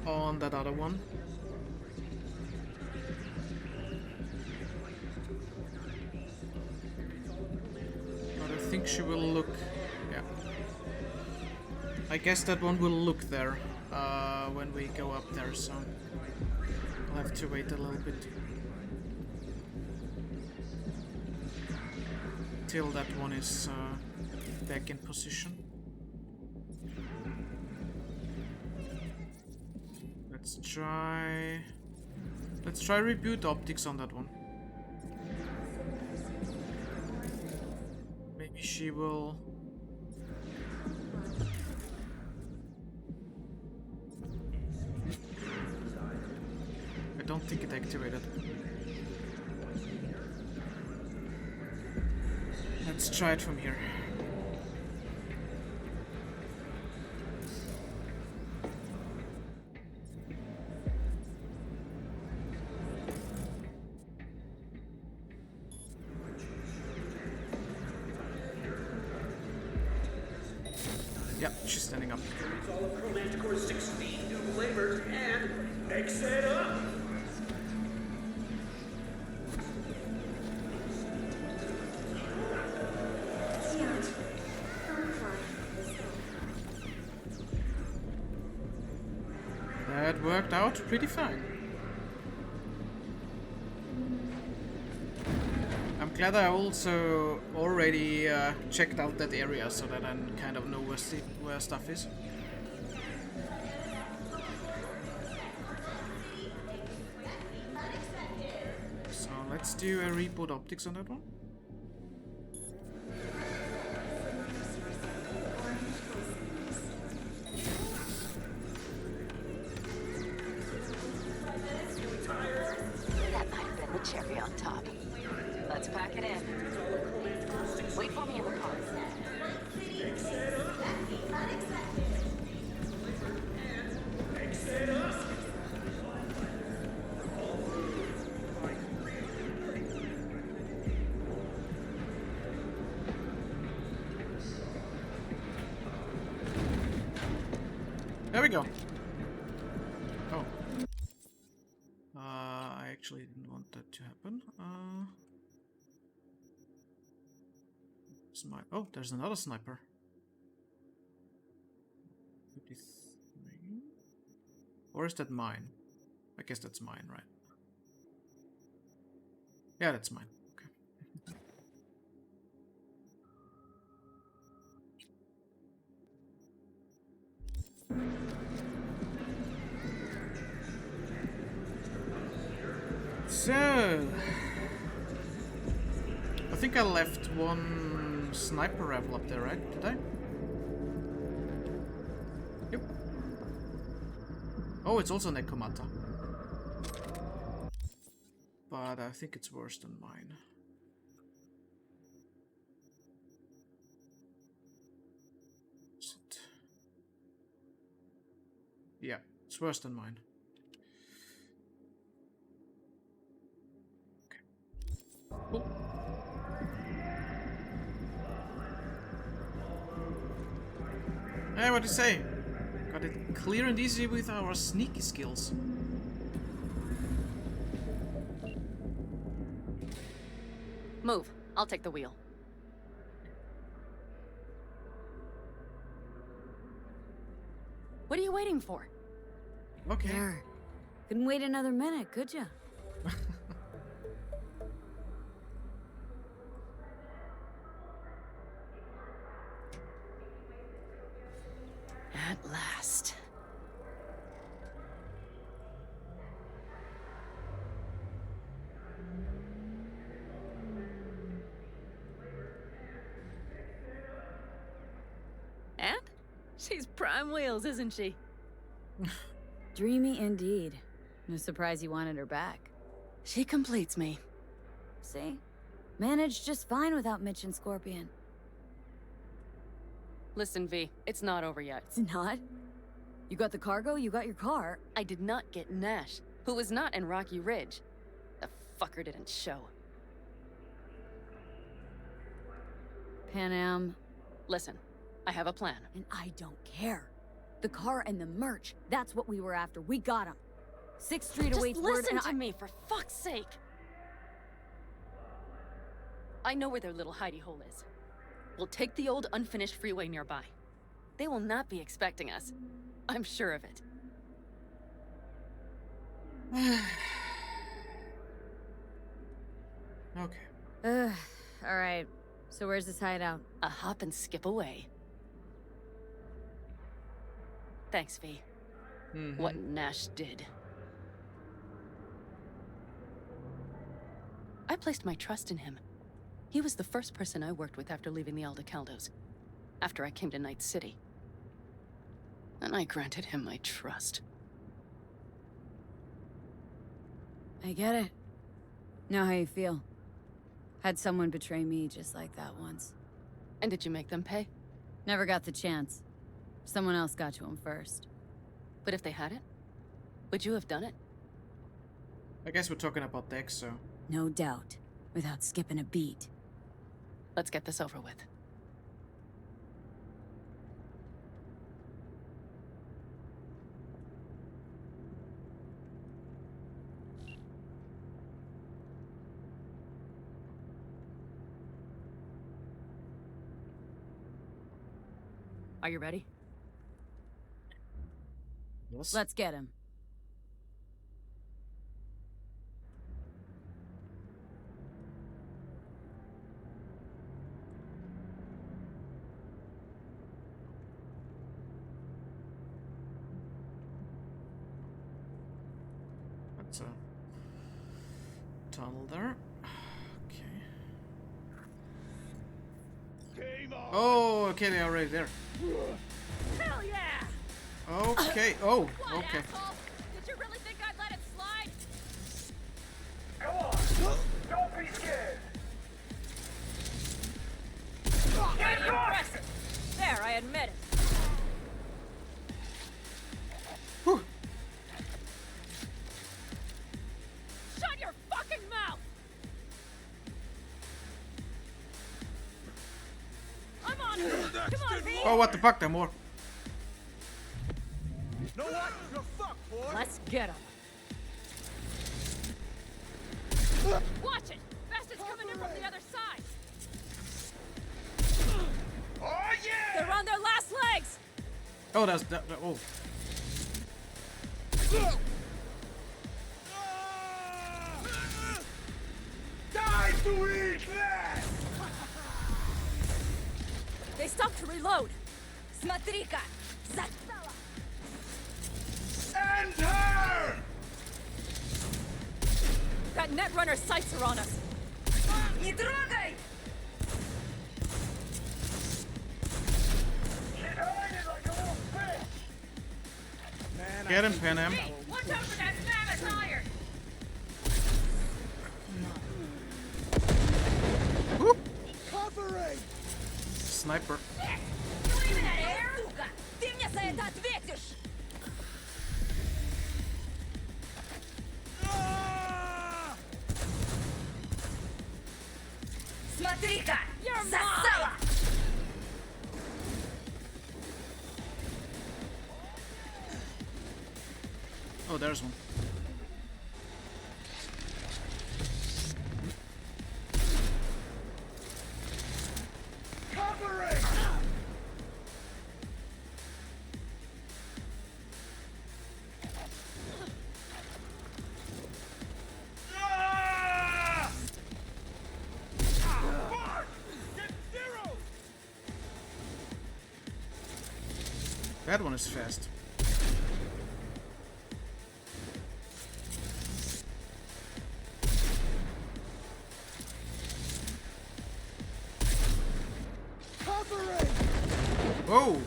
on that other one. But I think she will look, yeah. I guess that one will look there when we go up there, so I'll have to wait a little bit till that one is back in position. Let's try reboot optics on that one. Maybe she will. I don't think it activated. Let's try it from here. Yep, she's standing up. All of Chromanticore 16 new flavors and mix it up! That worked out pretty fine. I'm glad I also already checked out that area so that I kind of know where stuff is. So let's do a reboot optics on that one. Get in. Wait for me in the car. There we go. Oh. I actually didn't want that to happen. Oh, there's another sniper. 53. Or is that mine? I guess that's mine, right? Yeah, that's mine. Okay. So, I think I left one sniper rifle up there, right? Did I? Yep. Oh, it's also Nekomata. But I think it's worse than mine. Is it? Yeah, it's worse than mine. Cool. Hey, what do you say? Got it clear and easy with our sneaky skills. Move. I'll take the wheel. What are you waiting for? Okay. There. Couldn't wait another minute, could ya? At last. And? She's prime wheels, isn't she? Dreamy indeed. No surprise you wanted her back. She completes me. See? Managed just fine without Mitch and Scorpion. Listen, V, it's not over yet. It's not? You got the cargo, you got your car. I did not get Nash, who was not in Rocky Ridge. The fucker didn't show. Panam. Listen, I have a plan. And I don't care. The car and the merch, that's what we were after. We got them. 6th Street awaits word Just and listen to me, for fuck's sake! I know where their little hidey hole is. We'll take the old unfinished freeway nearby. They will not be expecting us. I'm sure of it. Okay. Alright. So where's this hideout? A hop and skip away. Thanks, V. What Nash did. I placed my trust in him. He was the first person I worked with after leaving the Aldecaldos, after I came to Night City. And I granted him my trust. I get it. Know how you feel. Had someone betray me just like that once. And did you make them pay? Never got the chance. Someone else got to him first. But if they hadn't, would you have done it? I guess we're talking about Dex, so... No doubt. Without skipping a beat. Let's get this over with. Are you ready? Yes. Let's get him. That's a tunnel there. Okay. Oh, okay, they're already there. Hell yeah! Okay. Oh, What, okay. asshole? Did you really think I'd let it slide? Go on! Don't be scared! Impressive. There, I admit it. Whew. Shut your fucking mouth! I'm on it. Come on, Pete. Oh, what the fuck? There are more. Know what? You're fucked, boy. Let's get him. Watch it! Bastards coming in from the other side! Oh yeah! They're on their last legs! Oh, that's that. Oh. Die to eat that! They stopped to reload! Смотри-ка! Застала! And her! That Netrunner's sights are on us! Не трогай! Get him, Panam. Hey, watch out for that mammoth iron! Whoop. Covering! Sniper. Сука! Ты мне за это ответишь! Смотри-ка! Застала! Oh, there's one. Covering! That one is fast. Covering! Whoa!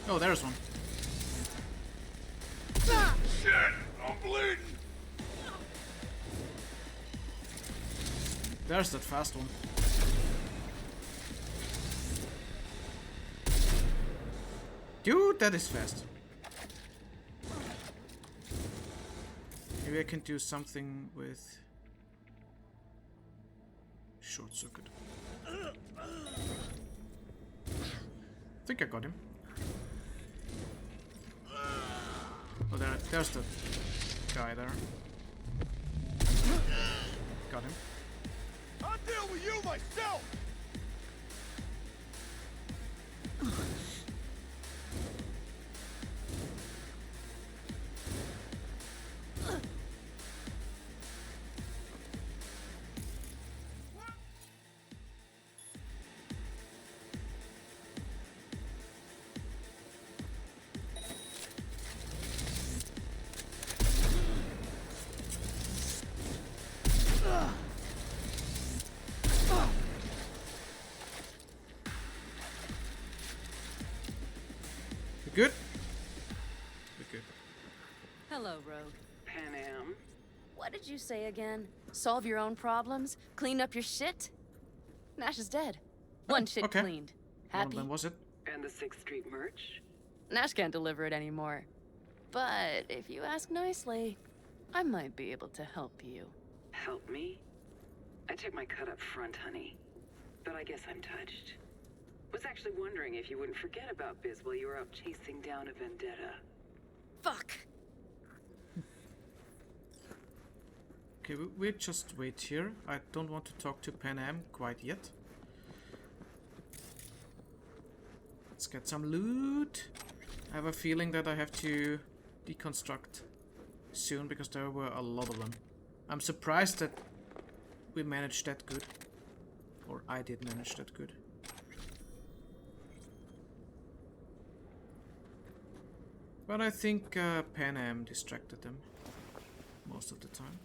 Oh, there's one. Shit! I'm bleeding! There's that fast one. Dude, that is fast. Maybe I can do something with short circuit. I think I got him. Oh, there's the guy there. Got him. I'll deal with you myself! We good? We good. Hello, Rogue. Panam. What did you say again? Solve your own problems? Clean up your shit? Nash is dead. One shit okay. cleaned. One of Happy? them was it? And the 6th Street merch? Nash can't deliver it anymore. But if you ask nicely, I might be able to help you. Help me? I took my cut up front, honey. But I guess I'm touched. Was actually wondering if you wouldn't forget about Biz while you were out chasing down a vendetta. Fuck! Okay, we'll just wait here. I don't want to talk to Panam quite yet. Let's get some loot. I have a feeling that I have to deconstruct soon because there were a lot of them. I'm surprised that we managed that good. Or I did manage that good. But I think Panam distracted them most of the time.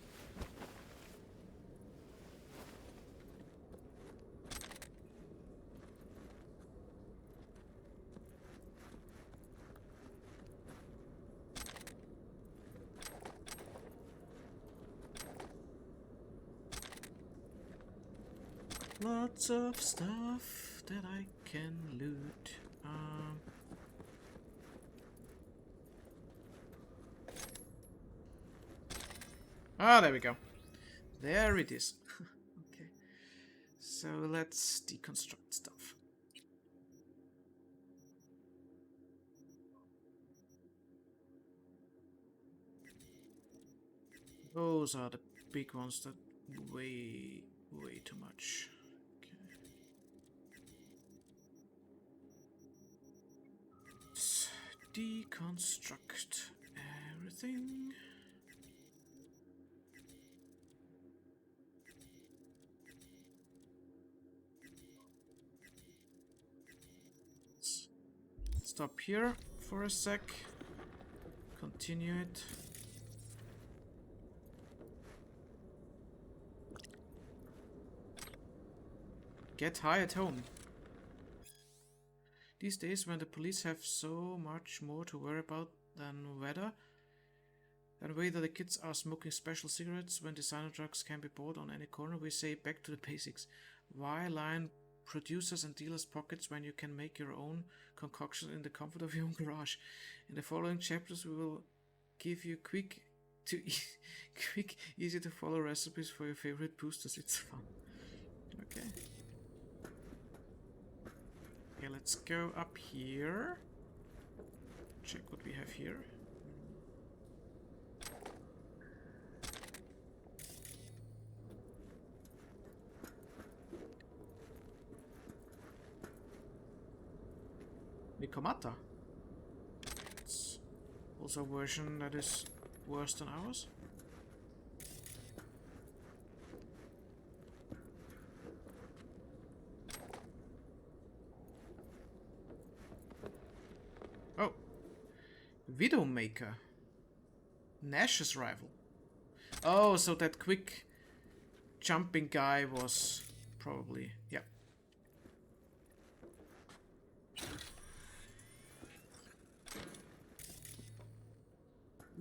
lots of stuff that I can loot. There we go. There it is. Okay. So let's deconstruct stuff. Those are the big ones that weigh way too much. Okay. Let's deconstruct everything. Stop here for a sec. Continue it. Get high at home. These days, when the police have so much more to worry about than whether the kids are smoking special cigarettes when designer drugs can be bought on any corner, we say back to the basics. Why line producers and dealers' pockets when you can make your own concoction in the comfort of your own garage? In the following chapters, we will give you quick, easy to follow recipes for your favorite boosters. It's fun. Okay. Okay, let's go up here. Check what we have here. Nikomata. It's also a version that is worse than ours. Oh, Widowmaker. Nash's rival. Oh, so that quick jumping guy was probably, yeah.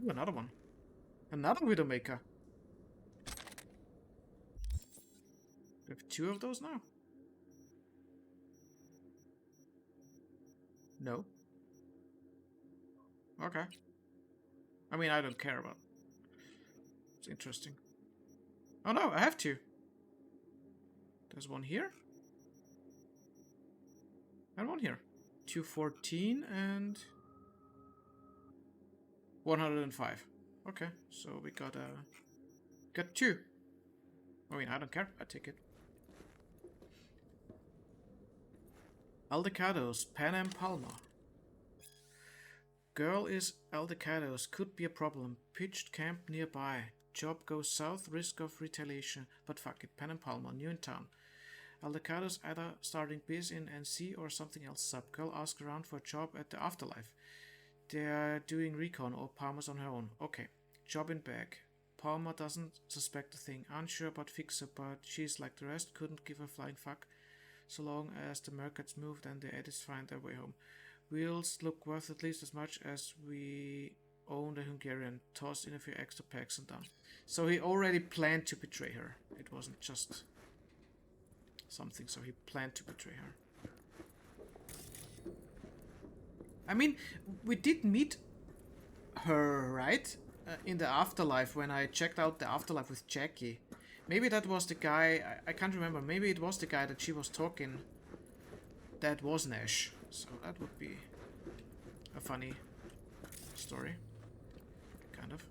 Ooh, another one. Another Widowmaker. We have 2 of those now. No. Okay. I mean, I don't care about. It's interesting. Oh no, I have 2. There's one here. And one here. 214 and 105. Okay, so we got 2. I mean, I don't care. I take it. Aldecados, Panam Palma. Girl is Aldecados, could be a problem. Pitched camp nearby. Job goes south, risk of retaliation. But fuck it, Panam Palma, new in town. Aldecados either starting biz in NC or something else. Sub girl asked around for a job at the Afterlife. They're doing recon or Palmer's on her own. Okay, job in bag. Palmer doesn't suspect a thing. Unsure about Fixer, but she's like the rest, couldn't give a flying fuck. So long as the markets moved and the edits find their way home. Wheels look worth at least as much as we own the Hungarian. Tossed in a few extra packs and done. So he already planned to betray her. It wasn't just something, so he planned to betray her. I mean, we did meet her, right? In the Afterlife, when I checked out the Afterlife with Jackie. Maybe that was the guy, I can't remember. Maybe it was the guy that she was talking. That was Nash. So that would be a funny story. Kind of.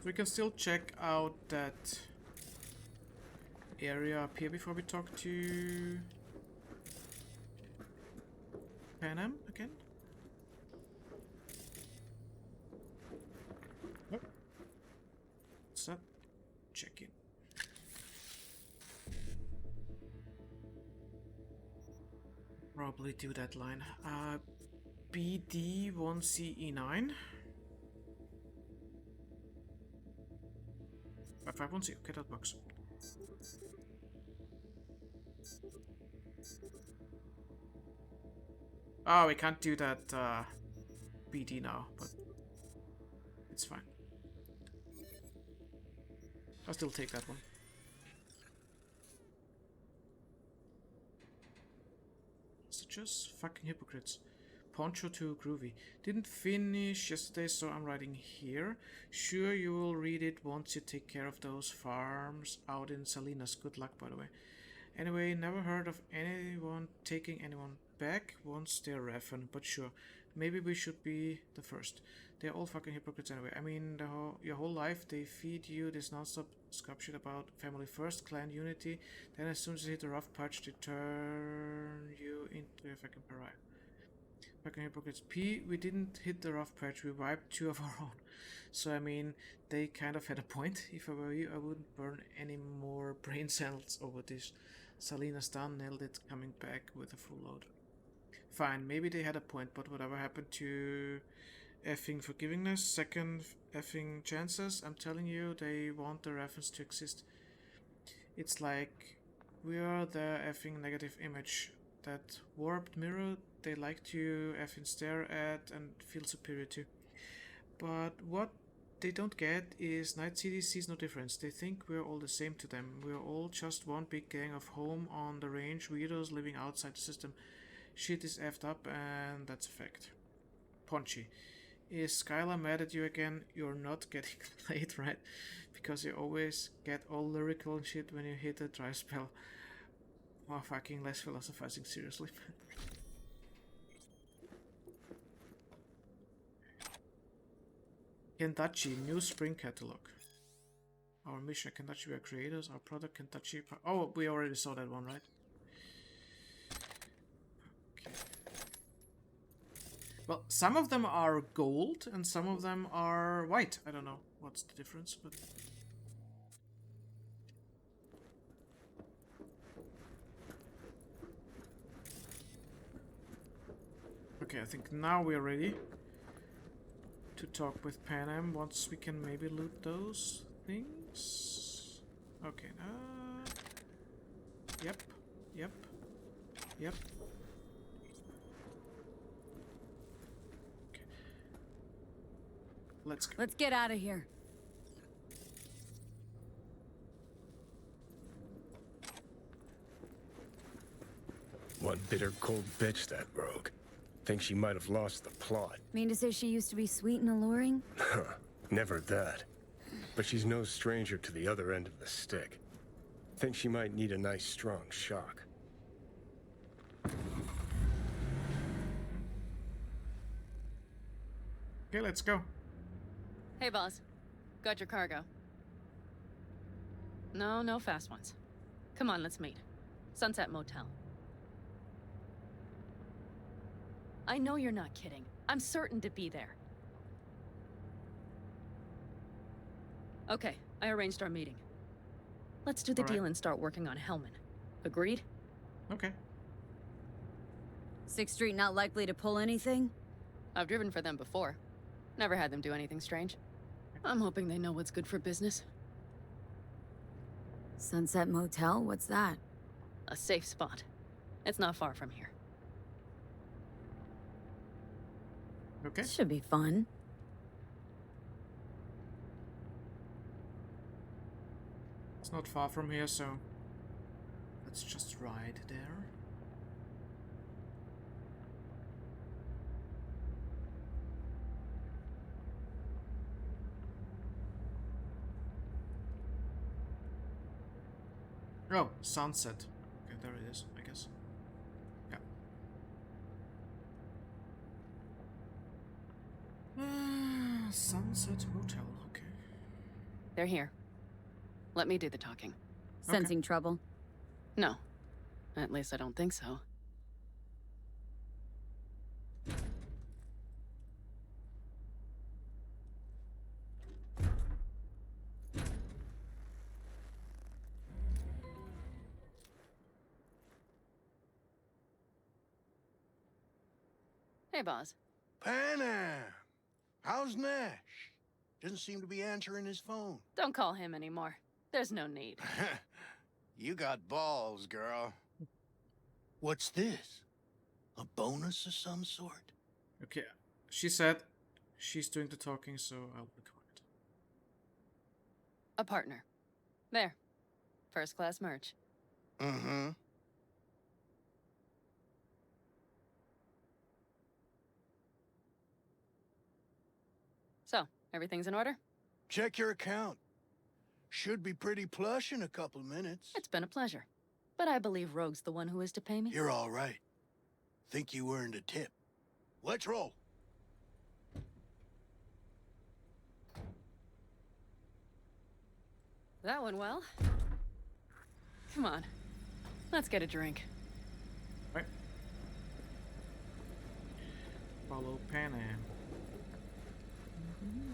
We can still check out that area up here before we talk to Panam again. Nope. What's that? Check in. Probably do that line. BD1CE9. 551C, okay, that works. Oh, we can't do that BD now, but it's fine. I'll still take that one. Such as fucking hypocrites. Poncho too groovy. Didn't finish yesterday, so I'm writing here. Sure, you will read it once you take care of those farms out in Salinas. Good luck, by the way. Anyway, never heard of anyone taking anyone back once they're refn, but sure, maybe we should be the first. They're all fucking hypocrites anyway. I mean, your whole life they feed you this non-stop scrub shit about family first, clan unity, then as soon as you hit a rough patch, they turn you into a fucking pariah. Fucking hypocrites. P, we didn't hit the rough patch, we wiped 2 of our own. So I mean, they kind of had a point. If I were you, I wouldn't burn any more brain cells over this. Salinas done, nailed it, coming back with a full load. Fine, maybe they had a point, but whatever happened to effing forgivingness, second effing chances? I'm telling you, they want the reference to exist. It's like we are the effing negative image. That warped mirror they like to effing stare at and feel superior to. But what they don't get is Night City sees no difference. They think we're all the same to them. We're all just one big gang of home on the range weirdos living outside the system. Shit is effed up and that's a fact. Ponchy. Is Skylar mad at you again? You're not getting laid, right? Because you always get all lyrical and shit when you hit a dry spell. Oh, fucking less philosophizing, seriously. Kentucky, new spring catalog. Our mission, Kentucky, we are creators. Our product, Kentucky. Oh, we already saw that one, right? Okay. Well, some of them are gold and some of them are white. I don't know what's the difference, but... Okay, I think now we're ready to talk with Panam once we can maybe loot those things. Okay, yep. Okay. Let's go. Let's get out of here. One bitter cold bitch, that rogue. Think she might have lost the plot. Mean to say she used to be sweet and alluring? Never that. But she's no stranger to the other end of the stick. Think she might need a nice strong shock. Okay, let's go. Hey, boss. Got your cargo. No fast ones. Come on, let's meet. Sunset Motel. I know you're not kidding. I'm certain to be there. Okay, I arranged our meeting. Let's do the deal and start working on Hellman. Agreed? Okay. 6th Street not likely to pull anything? I've driven for them before. Never had them do anything strange. I'm hoping they know what's good for business. Sunset Motel? What's that? A safe spot. It's not far from here. Okay. This should be fun. It's not far from here, so let's just ride there. Oh, sunset. Okay, there it is, I guess. Yeah. Sunset Motel, okay. They're here. Let me do the talking. Sensing trouble? No. At least I don't think so. Hey, boss. Panam! How's Nash? Doesn't seem to be answering his phone. Don't call him anymore. There's no need. You got balls, girl. What's this? A bonus of some sort? Okay, she said she's doing the talking, so I'll be quiet. A partner. There. First class merch. Mm-hmm. So, everything's in order? Check your account. Should be pretty plush in a couple minutes. It's been a pleasure. But I believe Rogue's the one who is to pay me. You're all right. Think you earned a tip. Let's roll. That went well. Come on. Let's get a drink. Right. Follow Panam.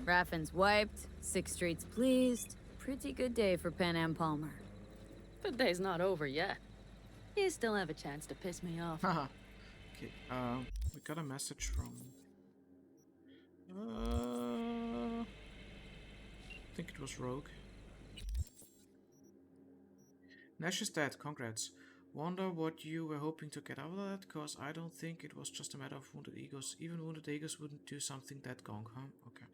Raffin's wiped, 6th Street's pleased. Pretty good day for Panam Palmer. The day's not over yet. You still have a chance to piss me off. Haha. Okay, we got a message from... I think it was Rogue. Nash is dead, congrats. Wonder what you were hoping to get out of that, cause I don't think it was just a matter of wounded egos. Even wounded egos wouldn't do something that gong, huh? Okay.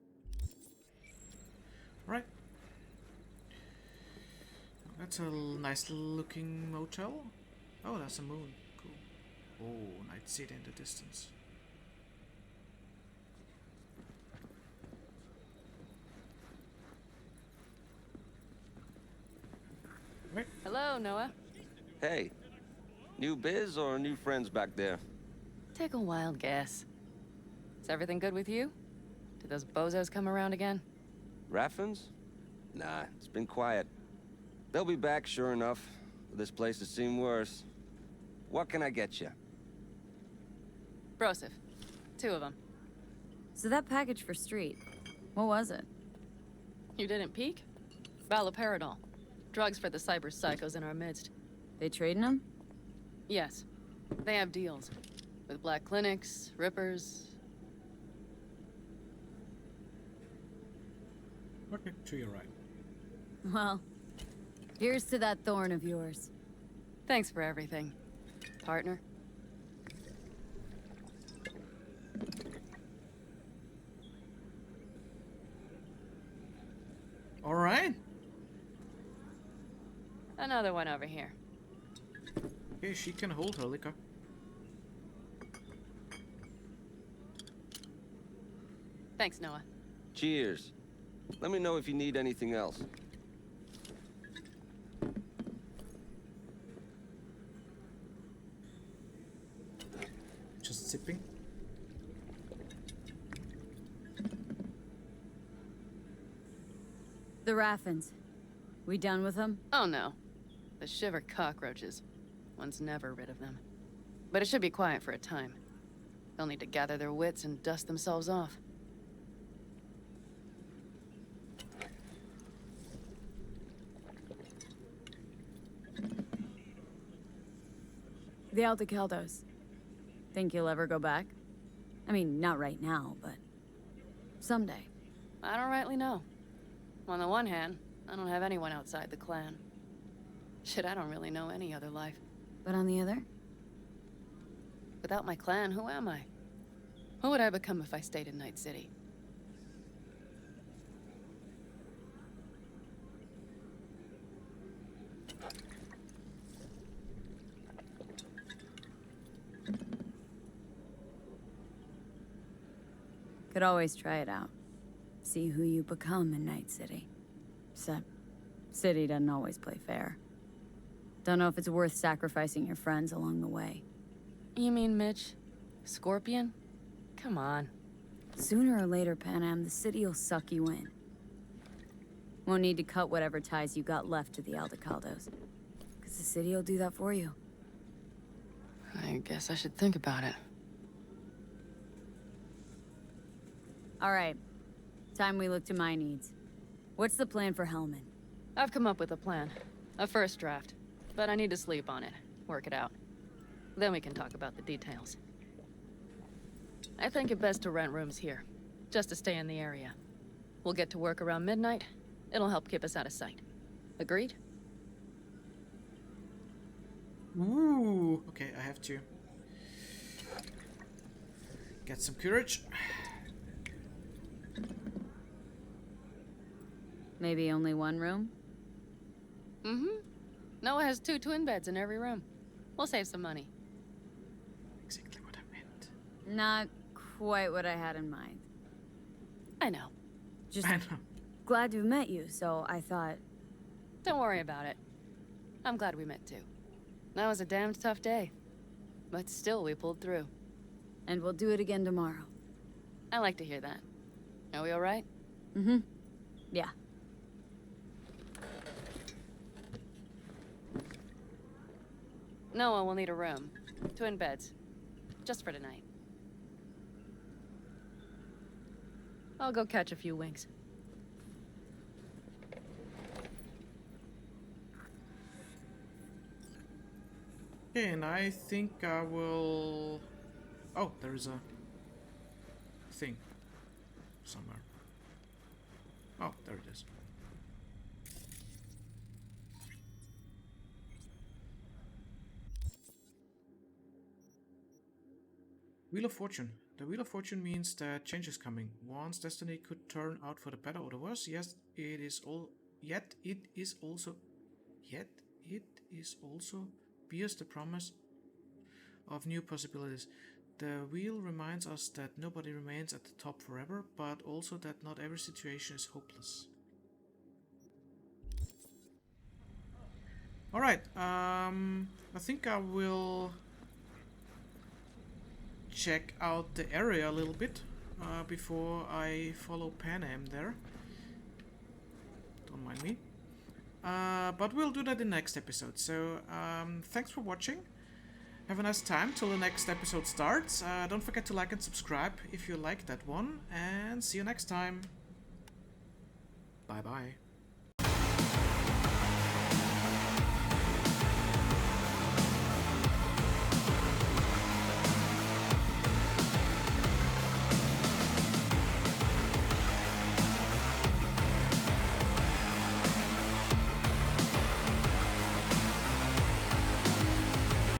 Right. That's a nice looking motel. Oh, that's a moon. Cool. Oh, Night City in the distance. Right. Hello, Noah. Hey, new biz or new friends back there? Take a wild guess. Is everything good with you? Did those bozos come around again? Raffins? Nah, it's been quiet. They'll be back, sure enough. This place has seen worse. What can I get you? Broseph. 2 of them. So that package for Street, what was it? You didn't peek? Valoperidol. Drugs for the cyber psychos in our midst. They trading them? Yes. They have deals. With black clinics, rippers. Okay, to your right. Well, here's to that thorn of yours. Thanks for everything, partner. All right. Another one over here. Okay, she can hold her liquor. Thanks, Noah. Cheers. Let me know if you need anything else. Just sipping. The Raffins. We done with them? Oh no. The shiver cockroaches. One's never rid of them. But it should be quiet for a time. They'll need to gather their wits and dust themselves off. The Aldecaldos. Think you'll ever go back? I mean, not right now, but someday. I don't rightly know. On the one hand, I don't have anyone outside the clan. Shit, I don't really know any other life. But on the other? Without my clan, who am I? Who would I become if I stayed in Night City? Could always try it out. See who you become in Night City. Except, City doesn't always play fair. Don't know if it's worth sacrificing your friends along the way. You mean Mitch? Scorpion? Come on. Sooner or later, Panam, the city'll suck you in. Won't need to cut whatever ties you got left to the Aldecaldos. Because the city'll do that for you. I guess I should think about it. All right. Time we look to my needs. What's the plan for Hellman? I've come up with a plan. A first draft. But I need to sleep on it. Work it out. Then we can talk about the details. I think it best to rent rooms here. Just to stay in the area. We'll get to work around midnight. It'll help keep us out of sight. Agreed? Ooh. Okay, I have to get some courage. Maybe only one room? Mm-hmm. Noah has 2 twin beds in every room. We'll save some money. Exactly what I meant. Not quite what I had in mind. I know. Just I know. glad to have met you, so I thought... Don't worry about it. I'm glad we met too. That was a damned tough day. But still, we pulled through. And we'll do it again tomorrow. I like to hear that. Are we all right? Mm-hmm. Yeah. Noah will need a room. Twin beds. Just for tonight. I'll go catch a few winks. Okay, and I think I will... Oh, there is a thing somewhere. Oh, there it is. Wheel of Fortune. The Wheel of Fortune means that change is coming. One's destiny could turn out for the better or the worse. Yes, it is all. Yet it is also bears the promise of new possibilities. The wheel reminds us that nobody remains at the top forever, but also that not every situation is hopeless. Alright, I think I will check out the area a little bit before I follow Panam there. Don't mind me. But we'll do that in the next episode. So thanks for watching. Have a nice time till the next episode starts. Don't forget to like and subscribe if you like that one. And see you next time. Bye bye.